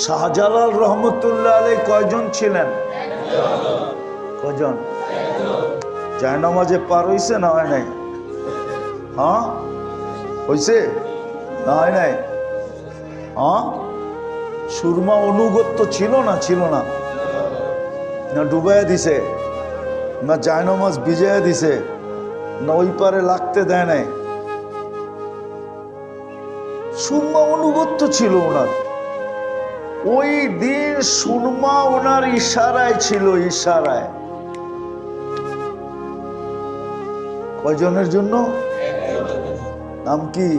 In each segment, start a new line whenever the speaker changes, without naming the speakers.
শাহজালাল রহমতুল্লাহ আলাইহি কয়জন ছিলেন? কয়জন? জায়নামাজে পার হইছে না হয় নাই? হ্যাঁ হইছে না হয় নাই? হ্যাঁ সুরমা অনুগত্য ছিল না? ছিল না? না ডুবাইয়া দিছে, না জায়নামাজ ভিজাইয়া দিছে, না ওই পারে লাগতে দেয় নাই? সুরমা অনুগত্য ছিল ওনার। ওই দিন সুরমা ওনার ইশারায় ছিল, ইশারায়। কয়জনের জন্য? নাম কি?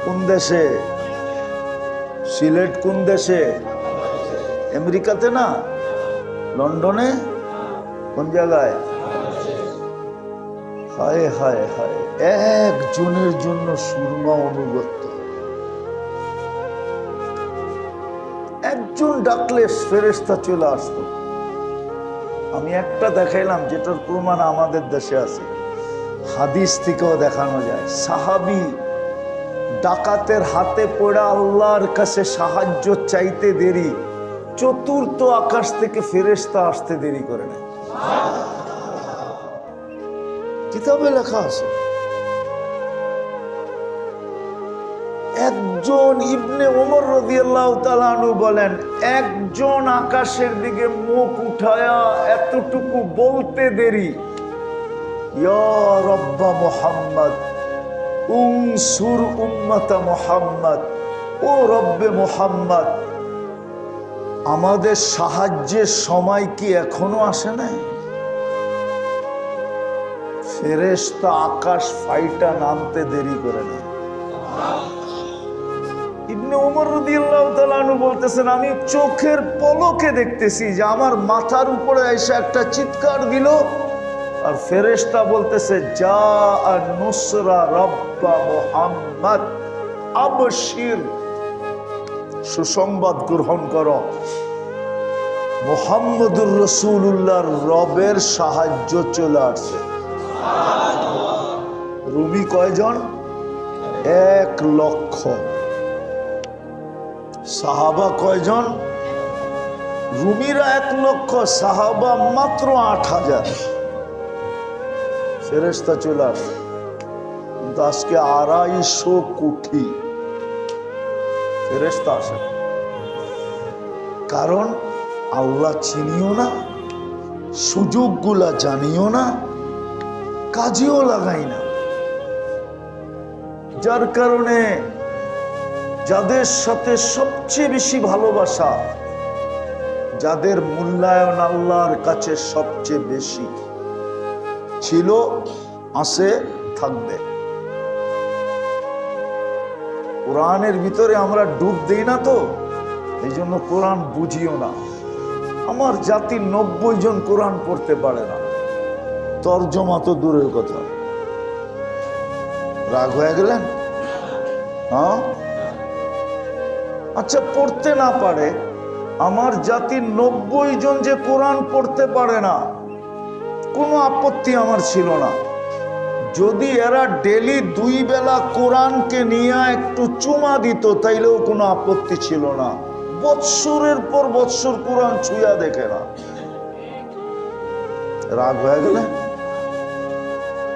কোন দেশে? সিলেট কোন দেশে? আমেরিকাতে না, লন্ডনে? কোন জায়গায়? হায় হায় হায়, একজনের জন্য সুরমা অনুগত্য। একজন ডাকলে ফেরেশতা চলে আসতো। আমি একটা দেখাইলাম যেটার প্রমাণ আমাদের দেশে আছে, হাদিস থেকেও দেখানো যায়। সাহাবী ডাকাতের হাতে পড়া আল্লাহর কাছে সাহায্য চাইতে দেরি, চতুর্থ আকাশ থেকে ফেরেশতা আসতে দেরি করে না। কিতাবে লেখা আছে। একজন ইবনে ওমর রাদিয়াল্লাহু তাআলা আনহু বলেন, একজন আকাশের দিকে মুখ উঠায়া এতটুকু বলতে দেরি, ইয়া রাব্বা মুহাম্মদ উনসুর উম্মাতা মুহাম্মদ, ও রব্বে মুহাম্মদ আমাদের সাহায্যের সময় কি এখনো আসে নাই? ফেরেশতা আকাশ ফাইটা নামতে দেরি করে না। ইবনে ওমর রাদিয়াল্লাহু তাআলা আনহু বলতেছেন, আমি চোখের পলকে দেখতেছি যে আমার মাথার উপরে এসে একটা চিৎকার দিল, আর ফেরেশতা বলতেছে, যা নুসরা রাব্বা মুহাম্মদ আবশির, সুসংবাদ গ্রহণ করো, মুহাম্মদুর রাসূলুল্লাহর রবের সাহায্য চলে আসছে। রুমি কয়জন? 1,00,000। সাহাবা কয়জন? রুমিরা 1,00,000, সাহাবা মাত্র 8,000। ফেরেশতা চলে আসে, কিন্তু আজকে 250 কোটি ফেরেশতা আসে। কারণ আল্লাহ চিনিও না, সুযোগগুলা জানিও না, কাজেও লাগাই না। যার কারণে যাদের সাথে সবচেয়ে বেশি ভালোবাসা, যাদের মূল্যায়ন আল্লাহর কাছে সবচেয়ে বেশি ছিল, আছে, থাকবে। কোরআনের ভিতরে আমরা ডুব দেই না তো, এই জন্য কোরআন বুঝিও না। আমার জাতির 90 জন কোরআন পড়তে পারে না, তর্জমা তো দূরের কথা। রাগ হয়ে গেলেন? হ্যাঁ আচ্ছা, পড়তে না পারে, আমার জাতির 90 জন যে কোরআন পড়তে পারে না, কোনো আপত্তি আমার ছিল না। যদি এরা ডেলি 2 বেলা কোরআনকে নিয়ে একটু চুমা দিত, তাইলেও কোনো আপত্তি ছিল না। বৎসরের পর বৎসর কোরআন ছুঁয়া দেখে না। রাগ হয়ে গেলে?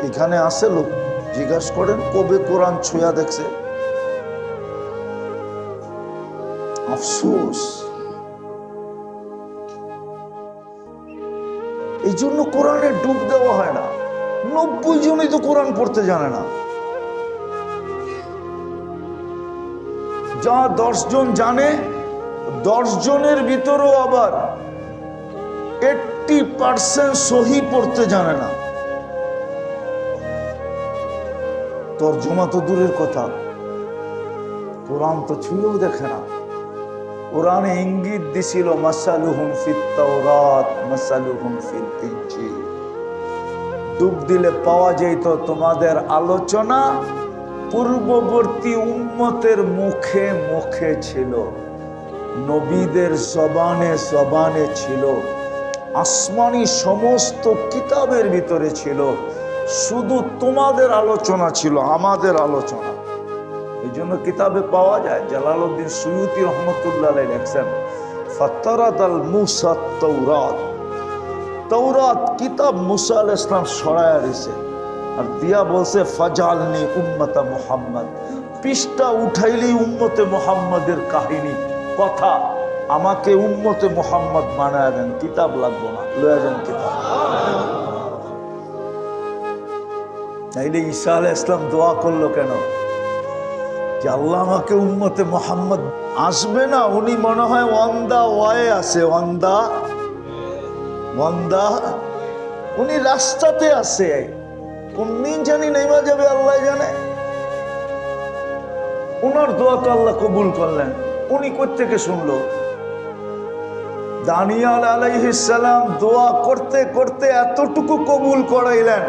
এখানে আসে লোক, জিজ্ঞাসা করেন কবে কোরআন ছুঁয়া দেখছে? আফসোস। এই জন্য কোরআনে ডুব দেওয়া হয় না। 90 জনই তো কোরআন পড়তে জানে না। যা 10 জন জানে, 10 জনের ভিতরেও আবার 80% সহি পড়তে জানে না। তর্জমা তো দূরের কথা, কোরআন তো ছুঁয়েও দেখে না। কোরআনে ইঙ্গিত দিছিল, মাসালুহুম ফিত তাওরাত মাসালুহুম ফিল ইনজিল। ডুব দিলে পাওয়া যেত তোমাদের আলোচনা পূর্ববর্তী উম্মতের মুখে মুখে ছিল, নবীদের জবানে জবানে ছিল, আসমানি সমস্ত কিতাবের ভিতরে ছিল। শুধু তোমাদের আলোচনা ছিল, আমাদের আলোচনা এই জন্য কিতাবে পাওয়া যায়, জালালউদ্দিন সুয়ুতি রহমতুল্লাহ আলাইহি লেখছেন, ফাতারাদাল মুসা তাওরাত, তাওরাত কিতাব মুসা আলাইহিস সালাম সরায়া দিয়েছে আর দিয়া বলছে ফাজালনি উম্মতা মুহাম্মদ, পৃষ্ঠা উঠাইলেই উম্মতে মুহাম্মাদের কাহিনী কথা, আমাকে উম্মতে মুহাম্মদ বানায় দেন, কিতাব লাগবো না, লয়া যান কিতাব। তাইলে ঈসা আলাইহিস সালাম দোয়া করলো কেন যে আল্লাহ আমাকে উম্মতে মুহাম্মদ, আসবে না, উনি মনে হয় অন দা ওয়ে আছে, উনি রাস্তাতে আছে, কোন দিন জানি নেমা যাবে আল্লাহ জানে। উনার দোয়া তো আল্লাহ কবুল করলেন, উনি কোত্থেকে শুনলো? দানিয়াল আলাইহিস সালাম দোয়া করতে করতে এতটুকু কবুল করাইলেন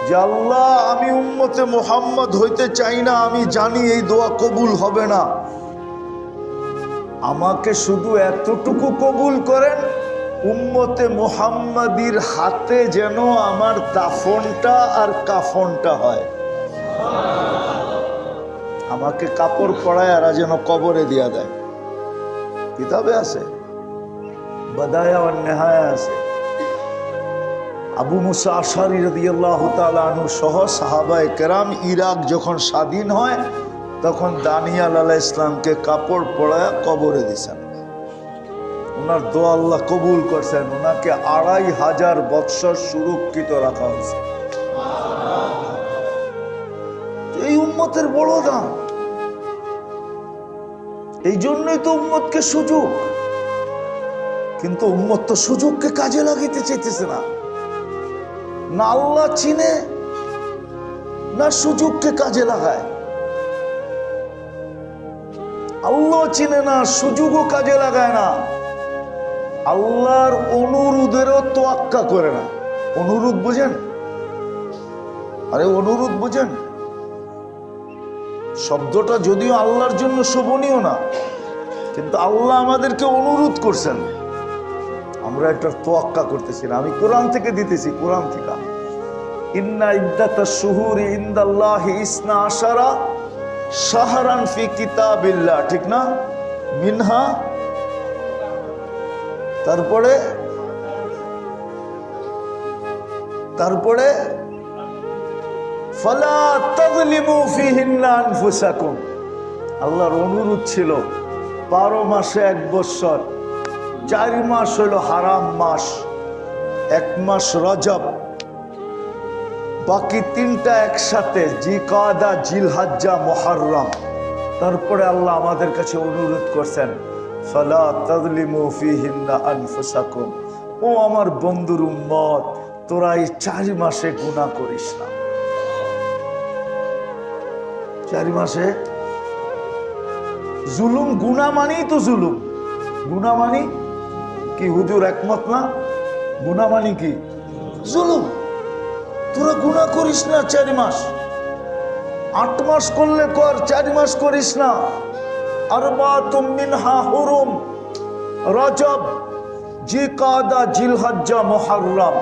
যে আল্লাহ আমি উম্মতে মুহাম্মদ হইতে চাই না, আমি জানি এই দোয়া কবুল হবে না, আমাকে শুধু এতটুকু কবুল করেন, উম্মতে মুহাম্মাদির হাতে যেন আমার দাফনটা আর কাফনটা হয়, আমাকে কাপড় পরায় আর যেন কবরে দিয়া দেয়। কিতাবে আছে, বাদায়া ওয়ান নিহায়া আছে। আবু মুসা আশআরী রাদিয়াল্লাহু তাআলা আনহু সহ সাহাবায়ে কেরাম ইরাক যখন স্বাধীন হয় তখন দানিয়াল আলাইহিস সালামকে কাপড় পরায় কবরে দিয়েছেন। ওনার দোয়া আল্লাহ কবুল করছেন, ওনাকে 2500 বৎসর সুরক্ষিত রাখা হয়েছে। এই উম্মতের বড় দাম, এই জন্যই তো উম্মতকে সুযোগ, কিন্তু উম্মত তো সুযোগকে কাজে লাগাইতে চাইতেছে না, না আল্লাহ চিনে না সুযোগকে কাজে লাগায়। আল্লাহ চিনে না, সুযোগও কাজে লাগায় না, আল্লাহর অনুরোধেরও তোয়াক্কা করে না। অনুরোধ বুঝেন? আরে অনুরোধ বুঝেন? শব্দটা যদিও আল্লাহর জন্য শোভনীয় না, কিন্তু আল্লাহ আমাদেরকে অনুরোধ করছেন, আমরা এটা তোয়াক্কা করতেছি না। আমি কোরআন থেকে দিতেছি, কোরআন থেকে, ইন্না ইদ্দাতাশ শুহুরি ইনদাল্লাহি 12 শাহরান ফি কিতাবিল্লাহ, ঠিক না? মিনহা, তারপরে ফালা তাযলিমু ফিহিন্না আনফুসাকুম, আল্লাহর অনুরোধ ছিল 12 মাসে 1 বৎসর, 4 মাস হলো হারাম মাস, 1 মাস রজব, বাকি 3টা একসাথে জিকাদা, জিলহজ্জা, মুহররম। তারপরে আল্লাহ আমাদের কাছে অনুরোধ করছেন ফালা তাযলিমু ফিহিন্না আনফুসাকুম, ও আমার বন্ধুর উম্মত, তোরা এই 4 মাসে গুনাহ করিস না। 4 মাসে জুলুম, গুনাহ মানেই তো জুলুম। গুনাহ মানি কি হুজুর একমত না? গুনাহ মানি কি? জুলুম। তোরা গুনাহ করিস না 4 মাস, 8 মাস করলে কর, 4 মাস করিস না। আরবাতুম মিনহা হুরুম, রজব, জিকাদা, জিলহজ্জা, মুহররম,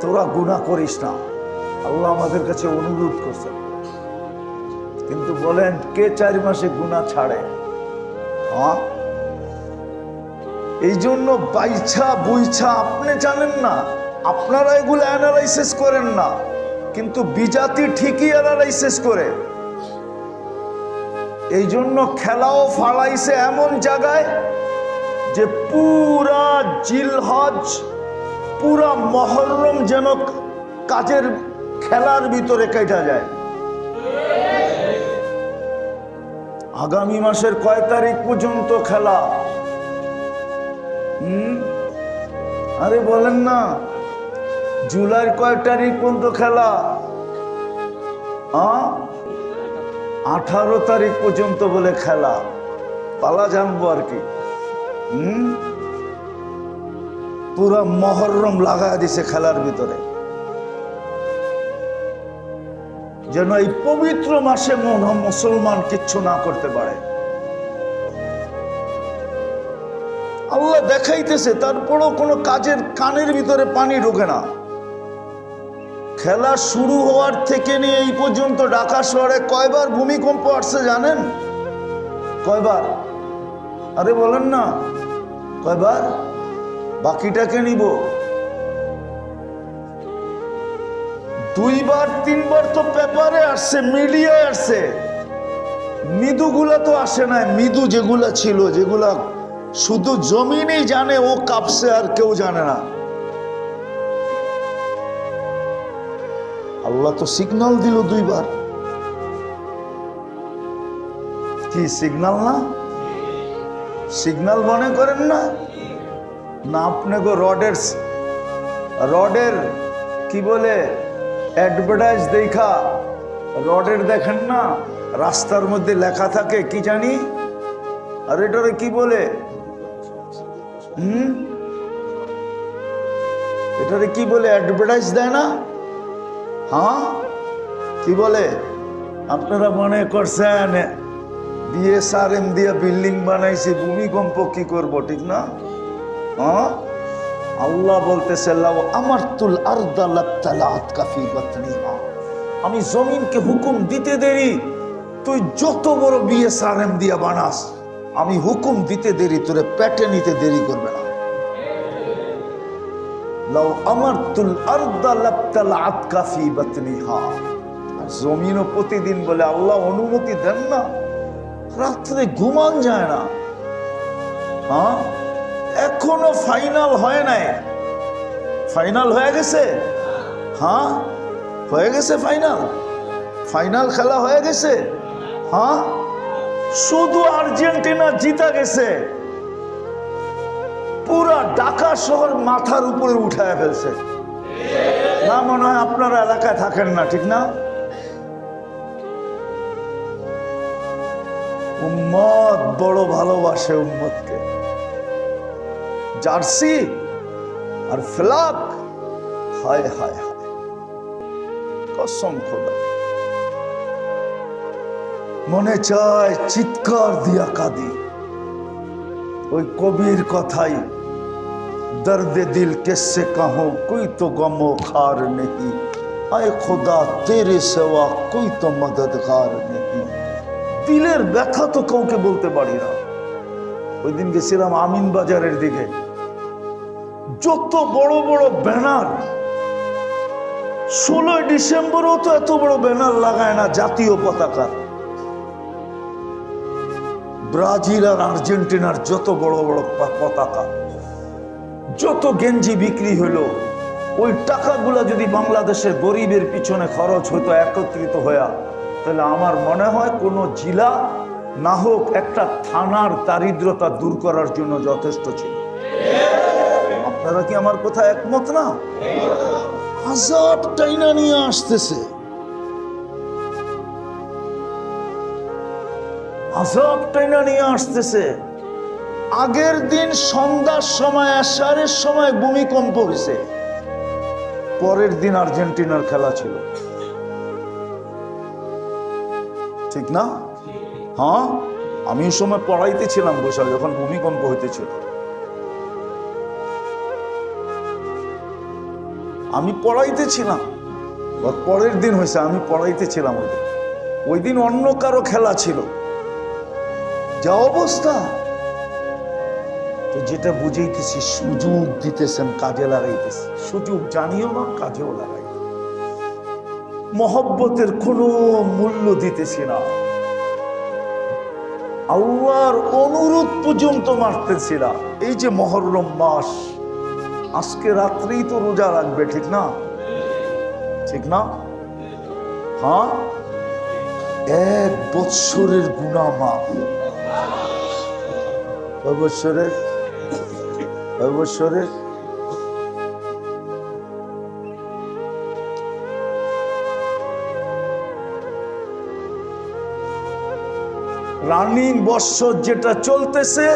তোরা গুনাহ করিস না, আল্লাহ আমাদের কাছে অনুরোধ করছেন। কিন্তু বলেন কে 4 মাসে গুনাহ ছাড়ে? হ্যাঁ, এই জন্য বাইছা বুইছা আপনি জানেন না, আপনারা এগুলো অ্যানালাইসিস করেন না, কিন্তু বিজাতি ঠিকই অ্যানালাইসিস করে। এই জন্য খেলাও ফালাইছে এমন জায়গায় যে পুরা জিলহজ, পুরা মুহররম যেন কাজের খেলার ভিতরে কেটে যায়। আগামী মাসের কয় তারিখ পর্যন্ত খেলা? আরে বলেন না, জুলাইয়ের কয় তারিখ পর্যন্ত খেলা? 18 তারিখ পর্যন্ত বলে খেলা। পালা জানবো আর কি। পুরা মুহররম লাগায় দিছে খেলার ভিতরে, যেন এই পবিত্র মাসে মুসলমান কিচ্ছু না করতে পারে। আল্লাহ দেখাইতেছে, তারপরও কোনো কাজের কানের ভিতরে পানি ঢোকে না। খেলা শুরু হওয়ার থেকে নিয়ে এই পর্যন্ত ঢাকা শহরে কয়বার ভূমিকম্প আসছে জানেন? কয়বার? আরে বলেন না, কয়বার? বাকিটাকে নিব। 2 বার 3 বার তো পেপারে আসছে, মিডিয়ায় আসছে। মৃদুগুলা তো আসে না। মৃদু যেগুলা ছিল, যেগুলা শুধু জমিনই জানে ও কাঁপছে, আর কেউ জানে না। আল্লাহ তো সিগন্যাল দিল 2 বার। কি সিগন্যাল না? সিগন্যাল মনে করেন না? না আপনি গো রডের কি বলে অ্যাডভার্টাইজ দেখা, রডের দেখেন না রাস্তার মধ্যে লেখা থাকে কি জানি, আর এটারে কি বলে, এটারে কি বলে, অ্যাডভার্টাইজ দেয় না? হ্যাঁ, কি বলে? আপনারা মনে করছেন বিএসআরএম দিয়ে বিল্ডিং বানাইছে, ভূমিকম্প কি করব, ঠিক না? হ্যাঁ, আল্লাহ বলতেছে আমারতুল আরদা লাবতালাত কাফি বাতনিহা, আমি জমিনকে হুকুম দিতে দেরি, তুই যত বড় বিএসআরএম দিয়ে বানাস, আমি হুকুম দিতে দেরি, তোরে পেটে নিতে দেরি করবে না। লাউ আমারতুল আরদা লাবতালাত কাফি বাতনিহা। আর জমিনও প্রতিদিন বলে আল্লাহ অনুমতি দেন না, রাত্রে ঘুমান যায় না। হ্যাঁ, এখনো ফাইনাল হয় নাই। ফাইনাল হয়ে গেছে? হ্যাঁ হয়ে গেছে। ফাইনাল খেলা হয়ে গেছে। হ্যাঁ, শুধু আর্জেন্টিনা জিতা গেছে, পুরা ঢাকা শহর মাথার উপরে উঠায় ফেলছে। না, মনে হয় আপনারা এলাকায় থাকেন না, ঠিক না? উম্মত বড় ভালোবাসে উম্মতকে। জার্সি আর ফ্ল্যাগ, হায় হায় হায়, কসম খোদা, মনে চায় চিৎকার দিয়া কাঁদি। ওই কবির কথাই, দর্দে দিল কিসসে কাহো, কোই তো গমো খার নেহি, আয় খোদা তেরে সেওয়া কোই তো মদদগার নেহি। দিলের ব্যথা তো কাউকে বলতে পারি না। ওই দিন গেছিলাম আমিন বাজারের দিকে, যত বড় বড় ব্যানার, 16 ডিসেম্বরও তো এত বড় ব্যানার লাগায় না জাতীয় পতাকা। ব্রাজিল আর আর্জেন্টিনার যত বড় বড় পতাকা, যত গেঞ্জি বিক্রি হলো, ওই টাকাগুলা যদি বাংলাদেশের গরিবের পিছনে খরচ হতো একত্রিত হইয়া, তাহলে আমার মনে হয় কোনো জেলা না হোক একটা থানার দারিদ্রতা দূর করার জন্য যথেষ্ট ছিল। আপনারা কি আমার কথা একমত না? আজাব টাইনা নিয়ে আসতেছে, আজাব টাইনা নিয়ে আসতেছে। আগের দিন সন্ধ্যার সময়, এশারের সময় ভূমিকম্প হয়েছে, পরের দিন আর্জেন্টিনার খেলা ছিল, ঠিক না? হ্যাঁ, আমি ওই সময় পড়াইতে ছিলাম বসে, যখন ভূমিকম্প হইতেছিল। আমি পড়াইতে ছিলাম, পরের দিন হয়েছে, আমি পড়াইতে ছিলাম। ওই দিন অন্য কারো খেলা ছিল। যা অবস্থা, তো যেটা বুঝাইতেছি, সুযোগ দিতেছেন, কাজে লাগাইতেছে। সুযোগ জানিও না, কাজেও লাগাই, মহব্বতের কোনো মূল্য দিতেছি না, আল্লাহর অনুরোধ পর্যন্ত মারতেছি না। এই যে মহররম মাস, আজকে রাত্রেই তো রোজা রাখবে, ঠিক না? ঠিক না? হ্যাঁ, 1 বৎসরের গুনাহ মাফ। বৎসরের রানিং বৎসর যেটা চলতেছে,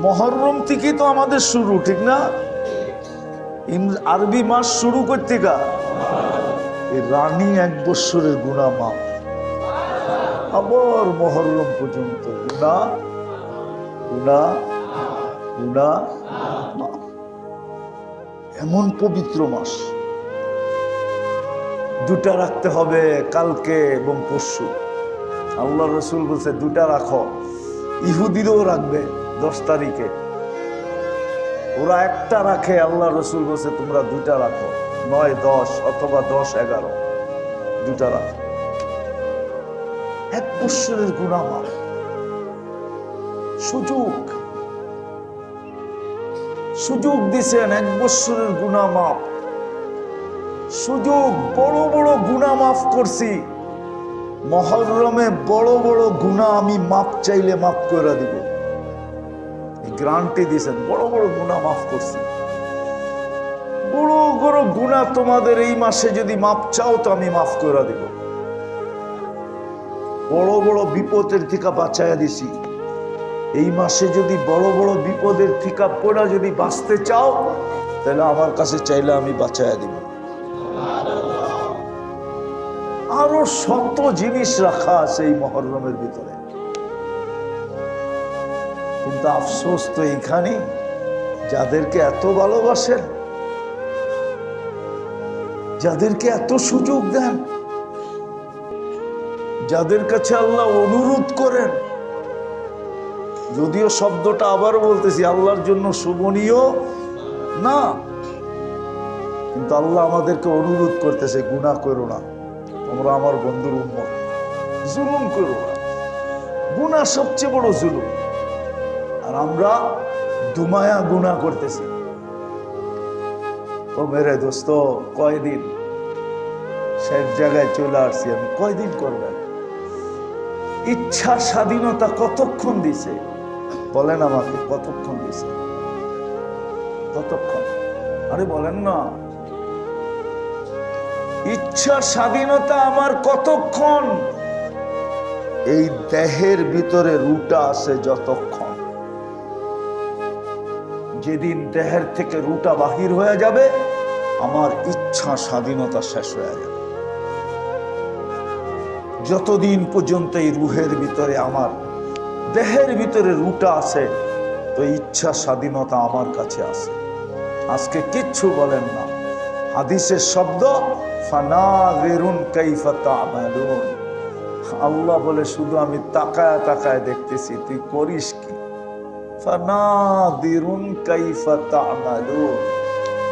মহররম থেকেই তো আমাদের শুরু, ঠিক না? আরবি মাস শুরু করতে গা এই রানিং 1 বৎসরের গুনাহ মাফ। আবার মহররম পর্যন্ত গুনাহ গুনাহ গুনাহ। এমন পবিত্র মাস, দুটা রাখতে হবে কালকে এবং পরশু। আল্লাহ রসুল বলছে দুটা রাখো। ইহুদিরও রাখবে 10 তারিখে, ওরা একটা রাখে। আল্লাহ রসুল বলছে তোমরা দুটা রাখো, 9, 10 অথবা 10, 11 দুটা রাখো। 1 বৎসরের গুনাহ মাফ, সুযোগ দিছেন। 1 বৎসরের গুনাহ মাফ, সুযোগ। বড় বড় গুনাহ মাফ করছি। মুহররমে বড় বড় গুনাহ আমি মাপ চাইলে মাফ করে দিব, গ্যারান্টি দিয়েছেন। বড় বড় গুনাহ মাফ করছি। বড় বড় গুনাহ তোমাদের এই মাসে যদি মাপ চাও তো আমি মাফ করে দিব। বড় বড় বিপদের থেকে বাঁচাইয়া দিছি। এই মাসে যদি বড় বড় বিপদের থেকে পড়া যদি বাঁচতে চাও তাহলে আমার কাছে চাইলে আমি বাঁচাইয়া দিব। আরো শত জিনিস রাখা আছে এই মুহররমের ভিতরে, কিন্তু আফসোস তো এইখানে, যাদেরকে এত ভালোবাসেন, যাদেরকে এত সুযোগ দেন, যাদের কাছে আল্লাহ অনুরোধ করেন। যদিও শব্দটা আবার বলতেছি, আল্লাহর জন্য শোভনীয় না, কিন্তু আল্লাহ আমাদেরকে অনুরোধ করতেছে গুনাহ করো না, তোমরা আমার বন্ধুর উম্মত, জুলুম করো না। গুনাহ সবচেয়ে বড় জুলুম, আর আমরা দুমায়া গুনাহ করতেছি। তো মেরে দোস্ত, কয়দিন শেষ জায়গায় চলে আসছি আমি। কয়দিন করবেন? ইচ্ছা স্বাধীনতা কতক্ষণ দিছে বলেন আমাকে? কতক্ষণ দিছে? কতক্ষণ? আরে বলেন না, ইচ্ছা স্বাধীনতা আমার কতক্ষণ? এই দেহের ভিতরে রুটা আছে যতক্ষণ। যেদিন দেহের থেকে রুটা বাহির হয়ে যাবে, আমার ইচ্ছা স্বাধীনতা শেষ হয়ে যাবে। যতদিন পর্যন্ত এই রুহের ভিতরে, আমার দেহের ভিতরে রুটা আছে, তো ইচ্ছা স্বাধীনতা আমার কাছে আছে। আজকে কিচ্ছু বলেন না। হাদিসের শব্দ ফানাযিরুন কাইফা তা'মালুন। আল্লাহ বলে শুধু আমি তাকায় তাকায় দেখতেছি তুই করিস কি। ফানাযিরুন কাইফা তা'মালুন,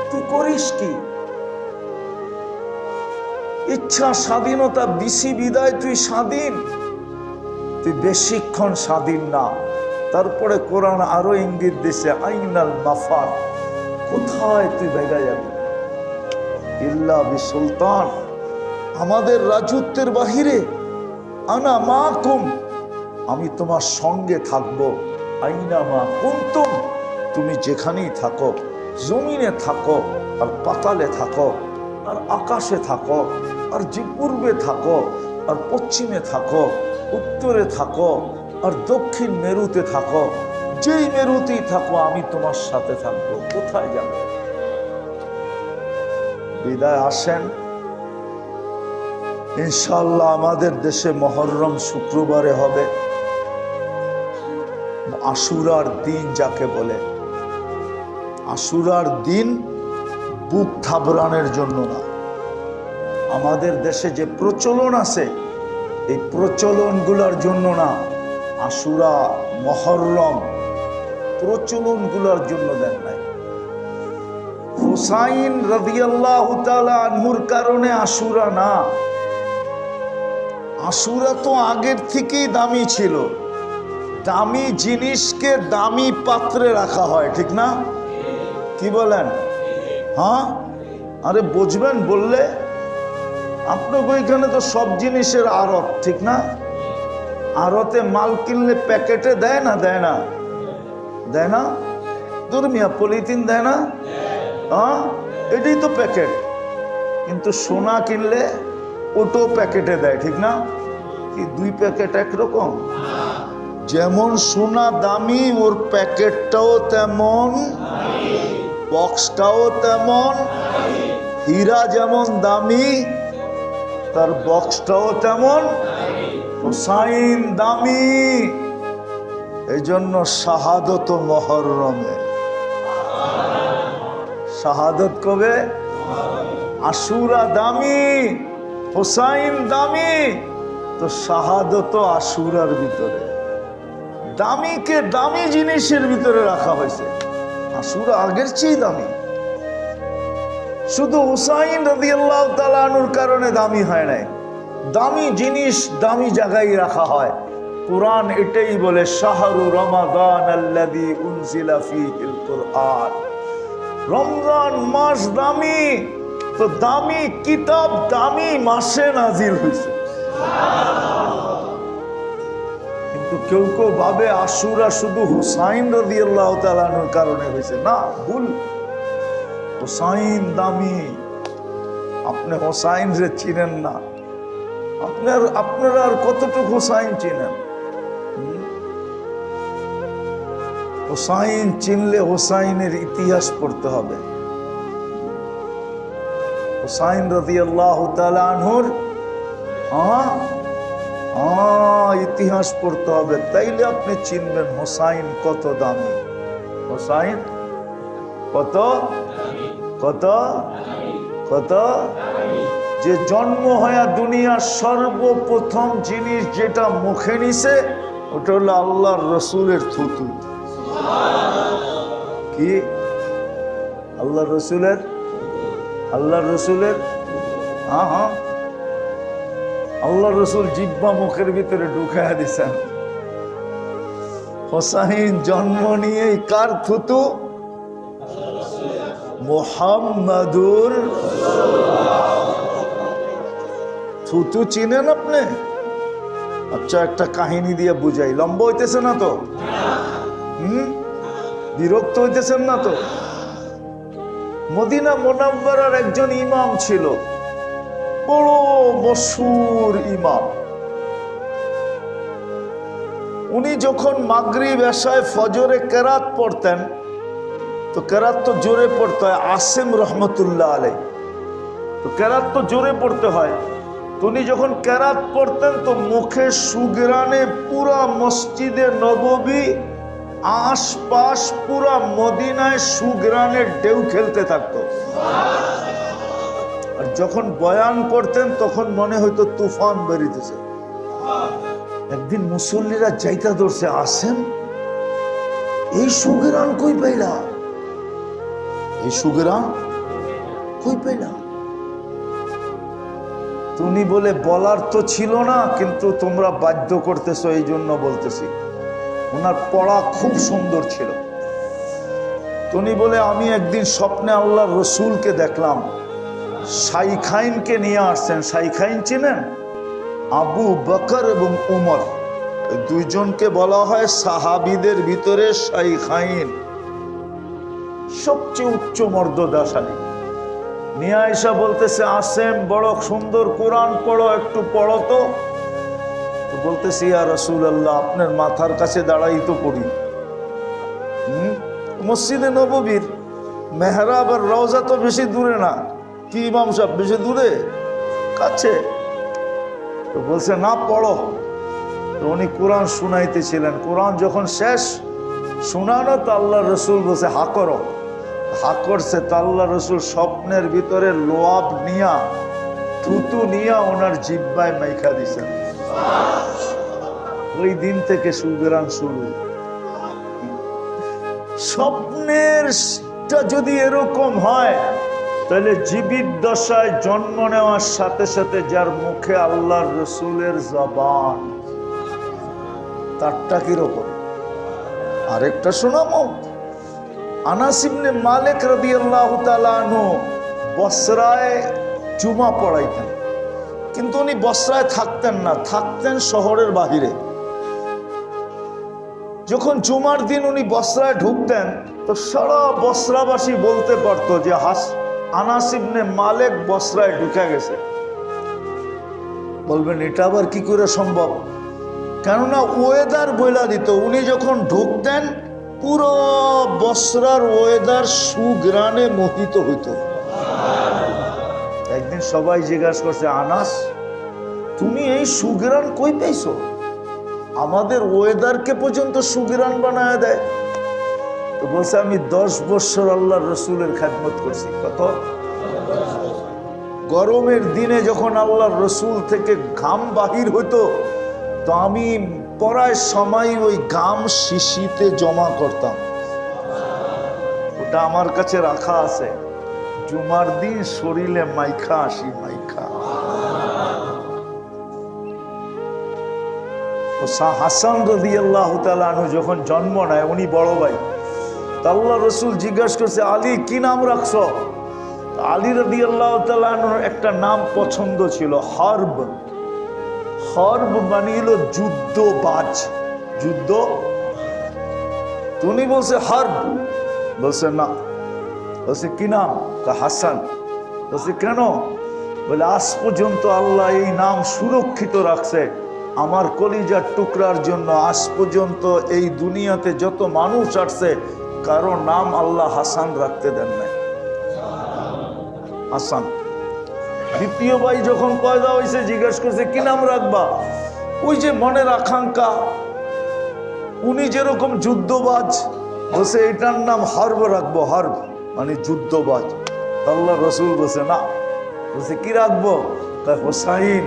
তুই করিস কি? ইচ্ছা স্বাধীনতা বেশি বিদায় তুই স্বাধীন, তুই বেশিক্ষণ স্বাধীন না। তারপরে কোরআন আরো ইঙ্গিত দিছে, আইনাল মাফার, কোথায় তুই ভেগা যাবি? ইল্লা বিসুলতান, আমাদের রাজত্বের বাহিরে। আনা মাকুম, আমি তোমার সঙ্গে থাকবো। আইনা মা কুনতুম, তুমি যেখানেই থাকো, জমিনে থাকো আর পাতালে থাকো আর আকাশে থাকো আর যে পূর্বে থাকো আর পশ্চিমে থাকো, উত্তরে থাকো আর দক্ষিণ মেরুতে থাকো, যেই মেরুতেই থাকো আমি তোমার সাথে থাকবো। কোথায় যাবে? বিদায় আসেন ইনশাআল্লাহ। আমাদের দেশে মুহররম শুক্রবারে হবে। আশুরার দিন যাকে বলে, আশুরার দিন বুক থাবড়ানোর জন্য না। আমাদের দেশে যে প্রচলন আছে, এই প্রচলনগুলোর জন্য না। আশুরা, মুহররম প্রচলনগুলোর জন্য দেন নাই। হুসাইন রাদিয়াল্লাহু তাআলা আনহুর কারণে আশুরা না। আশুরা তো আগের থেকেই দামি ছিল। দামি জিনিসকে দামি পাত্রে রাখা হয়, ঠিক না? কি বলেন? হ্যাঁ, আরে বুঝবেন বললে। আপনাকে ওইখানে তো সব জিনিসের আড়ত, ঠিক না? আড়তে মাল কিনলে প্যাকেটে দেয় না? দেয় না? দেয় না? দুর্মিয়া পলিথিন দেয় না? হ্যাঁ, এটাই তো প্যাকেট। কিন্তু সোনা কিনলে ওটো প্যাকেটে দেয়, ঠিক না? কি 2 প্যাকেট একরকম? যেমন সোনা দামি, ওর প্যাকেটটাও তেমন, বক্সটাও তেমন। হীরা যেমন দামি, তার বক্সটাও তেমন। হুসাইন দামি, এই জন্য শাহাদত মুহররমে। শাহাদত কবে? আশুরা দামি, হোসাইন দামি, তো শাহাদত আশুরার ভিতরে। দামিকে দামি জিনিসের ভিতরে রাখা হয়েছে, আশুরা আগের চেয়ে দামি। শুধু হুসাইন রাদিয়াল্লাহু তাআলা আনহুর কারণে দামি হয় নাই, দামি জিনিস দামি জায়গায় রাখা হয়। কুরআন এটাই বলে, শাহরু রমাদান আল্লাযী উনজিলা ফীহিল কুরআন। রমজান মাস দামি, তো দামি কিতাব দামি মাসে নাজিল হয়েছে। কিন্তু কেউ কেউ ভাবে আশুরা শুধু হুসাইন রাদিয়াল্লাহু তাআলা আনহুর কারণে হয়েছে, না, ভুল। হুসাইন দামি, আপনি হুসাইন যে চিনেন না, আপনারা আর কতটুকু হুসাইন চিনেন? হুসাইন চিনলে হুসাইনের ইতিহাস পড়তে হবে। হুসাইন রাদিয়াল্লাহু তাআলা আনহুর ইতিহাস পড়তে হবে, তাইলে আপনি চিনবেন হুসাইন কত দামি। হুসাইন কত কত কত যে জন্ম হয়ে দুনিয়ার সর্বপ্রথম জিনিস যেটা মুখে নিছে ওটা হলো আল্লাহর রসুলের থুতু। কি? আল্লাহর রসুলের হ্যাঁ, আল্লাহর রসুল জিহ্বা মুখের ভিতরে ঢুকাইয়া দিছেন। হোসাইন জন্ম নিয়েই কার থুতু? মুহাম্মাদুর থুতু। চিনেন আপনি? আচ্ছা, একটা কাহিনী দিয়ে বুঝাই, লম্বা হইতেছে না তো? বিরক্ত হইতেছেন না তো? মদিনা মুনাওয়ারার একজন ইমাম ছিল, বড় মশহুর ইমাম। উনি যখন মাগরিব এশায় ফজরে কেরাত পড়তেন, তো কেরাত তো জোরে পড়তে হয়, আসিম রহমতুল্লাহ আলাই, তো কেরাত তো জোরে পড়তে হয়। তো উনি যখন কেরাত পড়তেন তো মুখে সুগরানে পুরা মসজিদে নববী, আশপাশ পুরা মদিনায় সুগরানের ঢেউ খেলতে থাকতো। আর যখন বয়ান করতেন তখন মনে হইতো তুফান বেরিতেছে। একদিন মুসল্লিরা যাইতা ধরছে, আসেন এই সুগরান কই পাইলা, এই সুগরান কই পাইলা? তুমি বলে বলার তো ছিল না, কিন্তু তোমরা বাধ্য করতেছো এই জন্য বলতেছি। ওনার পড়া খুব সুন্দর ছিল। তুমি বলে আমি একদিন স্বপ্নে আল্লাহর রসুলকে দেখলাম, শাইখাইনকে নিয়ে আসছেন। শাইখাইন চিনেন? আবু বকর এবং উমর, দুইজনকে বলা হয় সাহাবীদের ভিতরে শাইখাইন, সবচেয়ে উচ্চ মর্যাদাশালী। নিয়ে আয়েশা বলতেছে, আসেম বড় সুন্দর কোরআন পড়ো, একটু পড়ো তো। বলতেছি, ইয়া রাসূলুল্লাহ, আপনার মাথার কাছে দাঁড়াই তো পড়ি। মসজিদে নববীর মেহরাব আর রওজা তো বেশি দূরে না। কি ইমাম সাহেব, বেশি দূরে? কাছে। তো বলছে, না পড়ো। তো উনি কোরআন শুনাইতেছিলেন। কোরআন যখন শেষ শোনানো, তো আল্লাহ রসুল বলছে, হা করো। হা করছে, তো আল্লাহ রসুল স্বপ্নের ভিতরে লোয়াব নিয়া, থুতু নিয়া ওনার জিহ্বায় মাইখা দিছেন। ওই দিন থেকে সুগরান শুরু। স্বপ্নের যদি এরকম হয়, তাহলে জীবিত দশায় জন্ম নেওয়ার সাথে সাথে যার মুখে আল্লাহর রসুলের জবান, তারটা কিরকম? আরেকটা শোনাবো। আনাস ইবনে মালিক রাদিয়াল্লাহু তাআলা আনহু বসরায় জুমা পড়াইতেন, কিন্তু উনি বসরায় থাকতেন না, থাকতেন শহরের বাহিরে। যখন জুমার দিন উনি বসরায় ঢুকতেন, তো সারা বসরাবাসী বলতে পারতো যে আনাস ইবনে মালিক বসরায় ঢুকে গেছে। বলবেন, এটা আবার কি করে সম্ভব? কেননা ওয়েদার বইলা দিত। উনি যখন ঢুকতেন, পুরো বসরার ওয়েদার সুগ্রানে মোহিত হইত। একদিন সবাই জিজ্ঞাসা করছে, আনাস, তুমি এই সুগ্রান কই পাইছো? আমাদের ওয়েদারকে পর্যন্ত সুগ্রান বানায় দেয়। তো বলছে, আমি 10 বছর আল্লাহর রসুলের খেদমত করছি। কত? গরমের দিনে যখন আল্লাহর রসুল থেকে ঘাম বাহির হতো, তো আমি পড়ার সময় ওই ঘাম শিশিতে জমা করতাম। ওটা আমার কাছে রাখা আছে, জুমার দিন শরীরে মাইখা আসি, মাইখা। হাসান রাদিয়াল্লাহু তাআলা আনহু যখন জন্ম নেয়, উনি বড় ভাই, আল্লাহ রসুল জিজ্ঞাসা করছে, আলী কি নাম রাখছ? আলী রাদিয়াল্লাহু তাআলা আনহুর একটা নাম পছন্দ ছিল, হরব। হরব মানে হলো যুদ্ধবাজ, যুদ্ধ। উনি বলছে হরব, বলছে না। বলছে কি নাম? হাসান। বলছে কেন? বলে আজ পর্যন্ত আল্লাহ এই নাম সুরক্ষিত রাখছে আমার কলিজার টুকরার জন্য। আজ পর্যন্ত এই দুনিয়াতে যত মানুষ আসছে, কারো নাম আল্লাহ হাসান রাখতে দেন নাই। হাসান। দ্বিতীয় ভাই যখন পয়দা হয়েছে, জিজ্ঞাসা করছে কি নাম রাখবা? ওই যে মনের আকাঙ্ক্ষা, উনি যেরকম যুদ্ধবাজ, বলছে এটার নাম হরব রাখবো, হরব মানে যুদ্ধবাজ। আল্লাহ রসুল বলছে না। বলছে কি রাখবো? হোসাইন।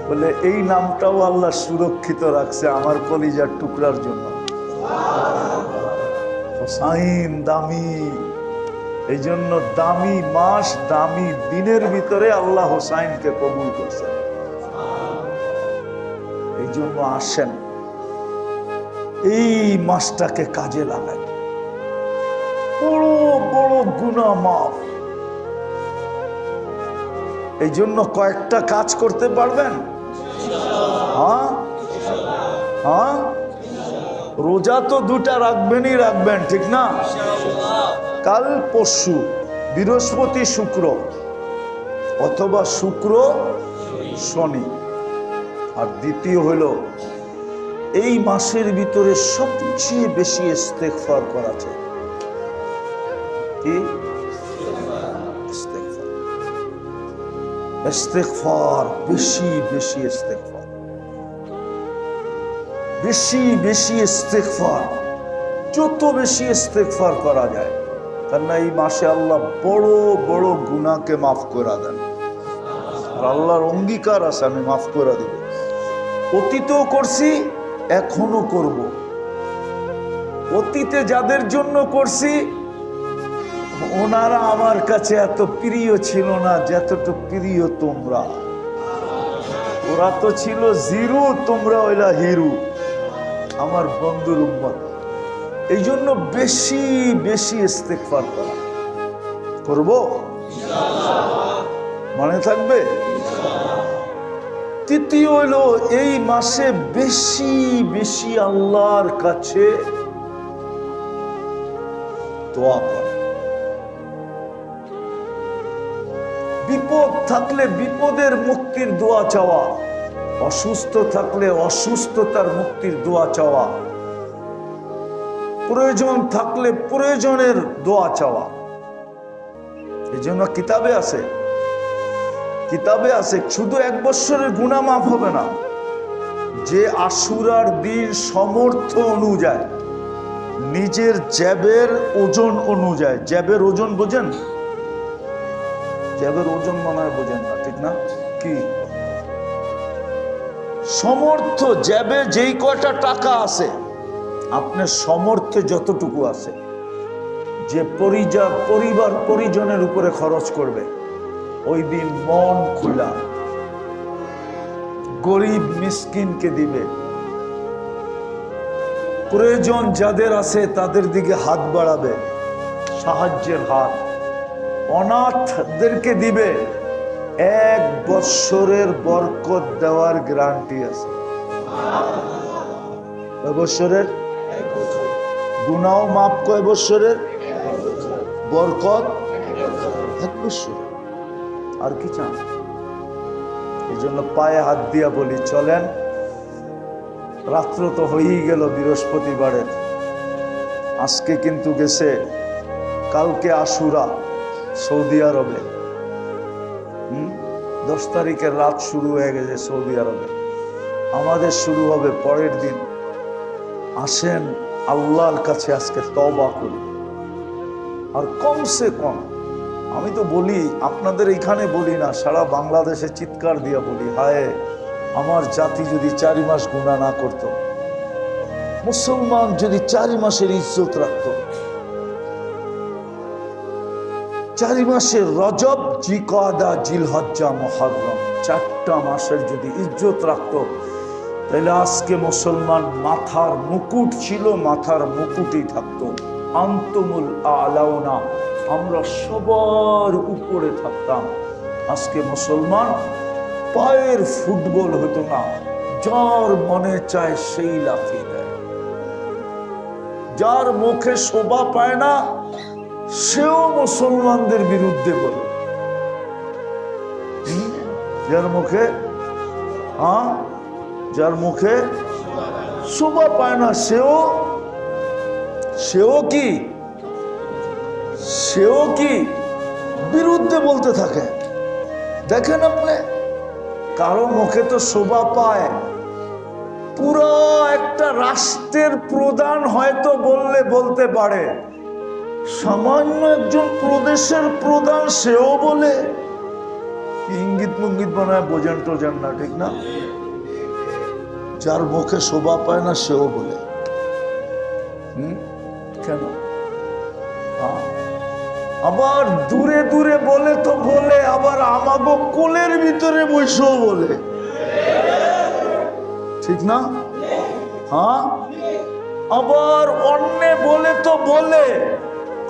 বলে এই নামটাও আল্লাহ সুরক্ষিত রাখছে আমার কলিজার টুকরার জন্য। হোসাইন দামি, এই জন্য দামি মাস, দামি দিনের ভিতরে আল্লাহ হোসাইনকে কবুল করছে। এই জন্য আসেন এই মাসটাকে কাজে লাগাই, বড় বড় গুনাহ মাফ। এই জন্য কয়েকটা কাজ করতে পারবেন। হ্যাঁ হ্যাঁ, রোজা তো দুটা রাখবেনই রাখবেন, ঠিক না? কাল পরশু, বৃহস্পতি শুক্র, অথবা শুক্র শনি। আর দ্বিতীয় হলো এই মাসের ভিতরে সবচেয়ে বেশি ইস্তেগফার করা চাই। কি? ইস্তেগফার, বেশি বেশি ইস্তেগফার, বেশি বেশি ইস্তেগফার। যত বেশি ইস্তেগফার করা যায়, কারণ এই মাসে আল্লাহ বড় বড় গুনাহকে মাফ করে দেন। আর আল্লাহর অঙ্গীকার আছে, আমি মাফ করে দিব। অতীতেও করছি, এখনো করব। অতীতে যাদের জন্য করছি, ওনারা আমার কাছে এত প্রিয় ছিল না যতটুকু প্রিয় তোমরা। ওরা তো ছিল জিরো, তোমরা হইলা হিরো, আমার বন্ধুর উম্মত। এই জন্য বেশি বেশি ইস্তেগফার করা করব, মনে থাকবে। তৃতীয় হলো এই মাসে বেশি বেশি আল্লাহর কাছে দোয়া করা। বিপদ থাকলে বিপদের মুক্তির দোয়া চাওয়া, অসুস্থ থাকলে অসুস্থতার মুক্তির দোয়া চাওয়া, প্রয়োজন থাকলে প্রয়োজনের দোয়া চাওয়া। এই জন্য কিতাবে আছে, কিতাবে আছে শুধু 1 বছরের গুনাহ মাফ হবে না, যে আশুরার দিন সমর্থ অনুযায়ী, নিজের জ্যাবের ওজন অনুযায়ী। জ্যাবের ওজন বোঝেন? জ্যাবের ওজন মনে হয় বোঝেন না, ঠিক না? কি সমর্থ? জ্যাবে যেই কয়টা টাকা আছে, আপনার সমর্থে যতটুকু আছে, যে পরিবার পরিজনের উপরে খরচ করবে, ওই দিন মন খোলা গরিব মিসকিনকে দিবে। প্রয়োজন যাদের আছে তাদের দিকে হাত বাড়াবে, সাহায্যের হাত। অনাথদেরকে দিবে। 1 বছরের বরকত দেওয়ার গ্যারান্টি আছে। কয় বছরের? গুনাহ মাফ কয় বছরের? বরকত 1 বছর। আর কি চান? এই জন্য পায়ে হাত দিয়া বলি, চলেন। রাত্র তো হয়েই গেল বৃহস্পতিবারের, আজকে কিন্তু গেছে, কালকে আশুরা সৌদি আরবে। 10 তারিখের রাত শুরু হয়ে গেছে সৌদি আরবে, আমাদের শুরু হবে পরের দিন। আসেন আল্লাহর কাছে আজকে তওবা করি। আর কমসে কম আমি তো বলি, আপনাদের এখানে বলি না, সারা বাংলাদেশে চিৎকার দিয়ে বলি, হায় আমার জাতি যদি 4 মাস গুনাহ না করত, মুসলমান যদি 4 মাসের ইজ্জত রাখত, 4 মাসের রজব, জিকাদা, জিলহজ্জা, মুহররম, 4টা মাসের যদি ইজ্জত রাখত, তাহলে আজকে মুসলমান মাথার মুকুট ছিল, মাথার মুকুটই থাকতো। আনতুমুল আলাউনা, আমরা সবার উপরে থাকতাম। আজকে মুসলমান পায়ের ফুটবল হতো না, যার মনে চায় সেই লাফিয়ে দেয়, যার মুখে শোভা পায় না সেও মুসলমানদের বিরুদ্ধে বলে, যার মুখে যার মুখে শোভা পায় না সেও কি বিরুদ্ধে বলতে থাকে। দেখেন আপনি, কারো মুখে তো শোভা পায়, পুরো একটা রাষ্ট্রের প্রধান হয়তো বলতে পারে, সামান্য একজন প্রদেশের প্রধান সেও বলে, ইঙ্গিত মুঙ্গিত বানায় বোঝেন টোঝেন না, ঠিক না? যার মুখে শোভা পায় না সেও বলে। কেন? আবার দূরে দূরে বলে তো বলে, আবার আমাগো কোলের ভিতরে বসেও বলে, ঠিক না? আবার অন্য বলে তো বলে,